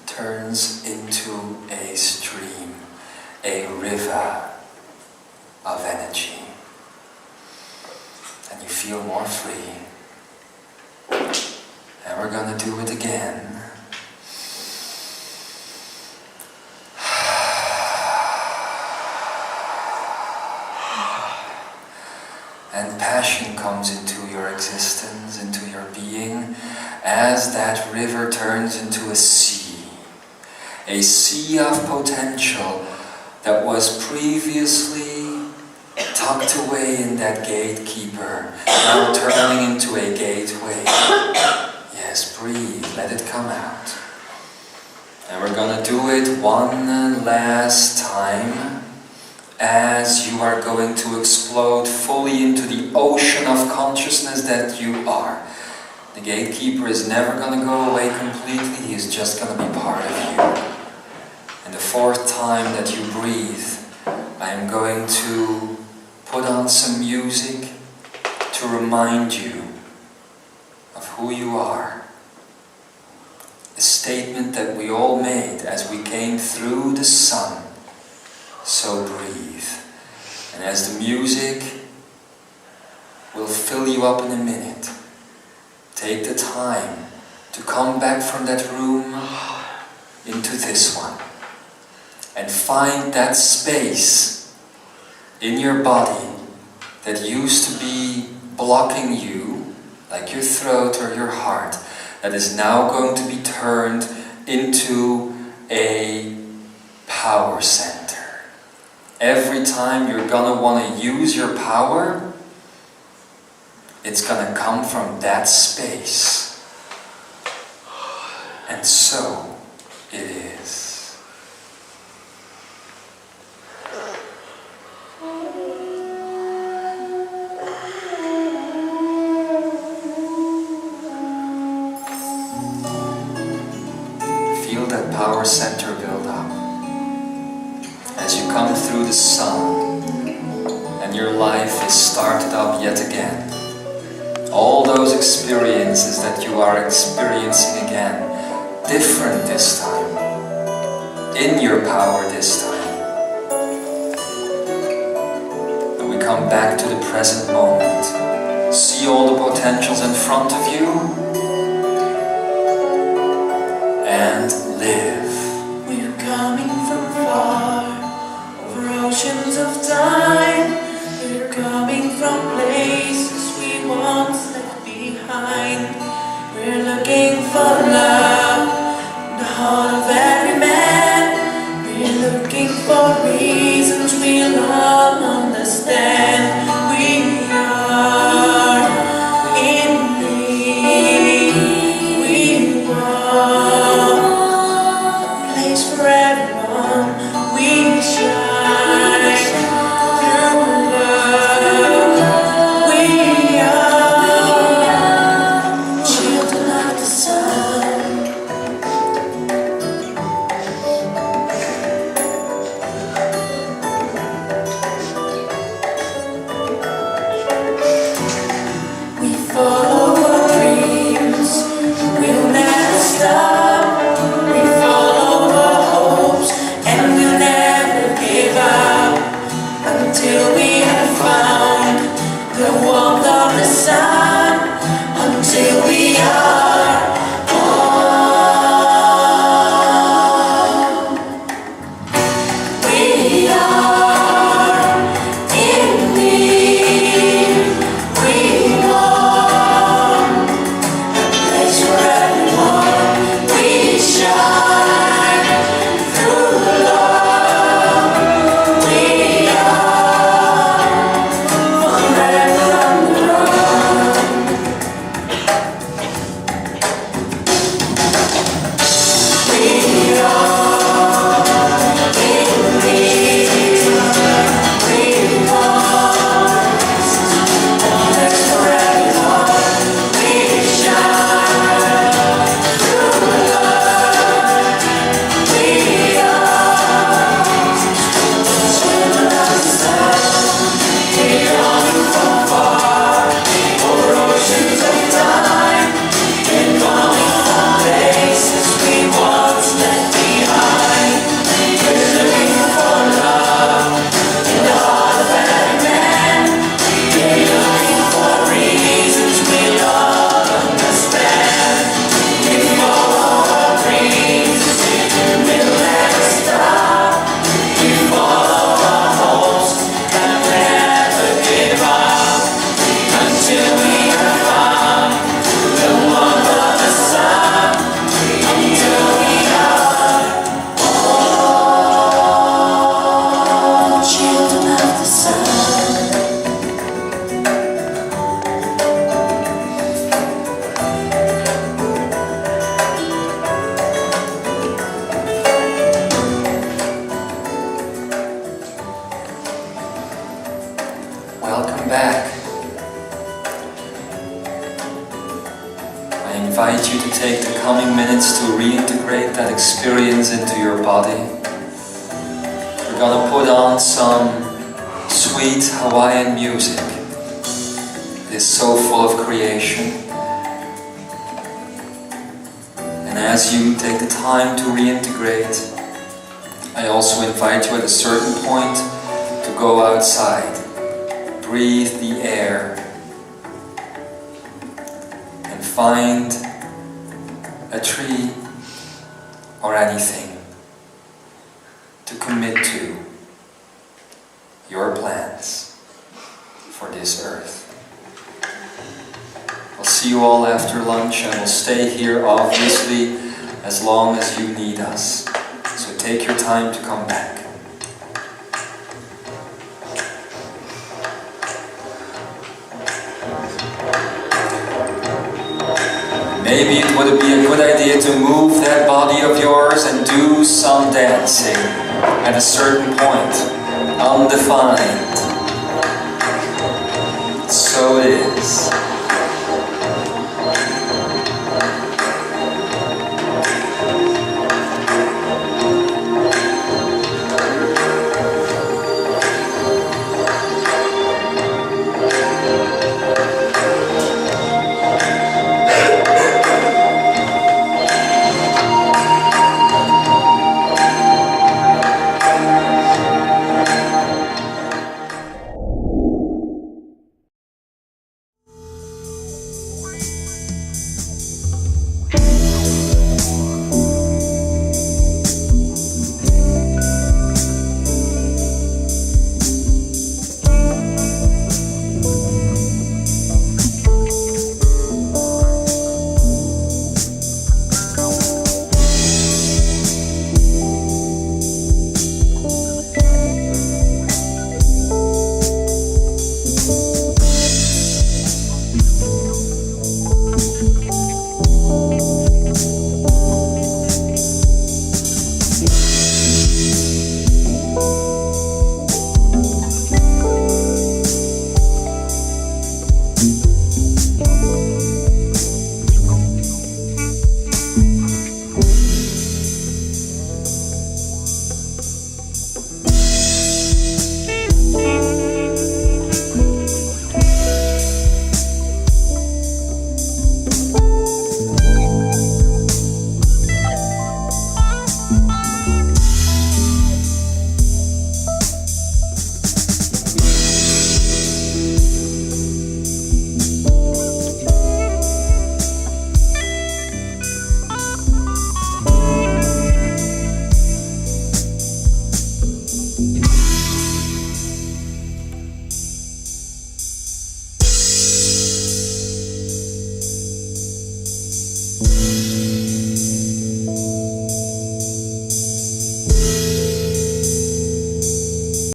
turns into a stream, a river of energy. And you feel more free. And we're going to do it again. And passion comes into your existence, into your being, as that river turns into a sea of potential that was previously tucked away in that gatekeeper, now turning into a gateway. Yes, breathe, let it come out. And we're going to do it one last time, as you are going to explode fully into the ocean of consciousness that you are. The gatekeeper is never going to go away completely, he is just going to be part of you. And the fourth time that you breathe, I am going to put on some music to remind you of who you are. A statement that we all made as we came through the sun. So breathe. And as the music will fill you up in a minute, take the time to come back from that room into this one. And find that space in your body that used to be blocking you, like your throat or your heart, that is now going to be turned into a power center. Every time you're gonna want to use your power, it's gonna come from that space. And so it is. Feel that power center build up as you come through the sun and your life is started up yet again. All those experiences that you are experiencing again, different this time, in your power this time. And we come back to the present moment. See all the potentials in front of you and live. We're coming from far, over oceans of time. We're coming from places we once left behind. We're looking for love in the heart of every man. We're looking for reasons we'll all understand. We are in need. We want a place for everyone. We shine through love. We are children of the sun. We follow our dreams, we'll never stop. We follow our hopes, and we'll never give up until we have found the warmth of the sun. Until we are one. We are in need. We want a place for everyone. We shine through love. We are forever on the run. We are in need. We want a place for everyone. We shine through love. We are children of the sun. We're coming from far, over oceans of time. We're coming from places we once left behind. We're looking for love in the heart of every man. We're looking for reasons we'll all understand. We follow our dreams, we'll never stop. We follow our hopes and never give up until we have found the warmth of the sun. Until we are all children of the sun. Welcome back. I invite you to take the coming minutes to reintegrate that experience into your body. gonna put on some sweet Hawaiian music. It is so full of creation. And as you take the time to reintegrate, I also invite you at a certain point to go outside, breathe the air, and find a tree or anything to commit to your plans for this earth. I'll see you all after lunch, and we'll stay here obviously as long as you need us. So take your time to come back. Maybe it would be a good idea to move that body of yours and do some dancing at a certain point, undefined. So it is.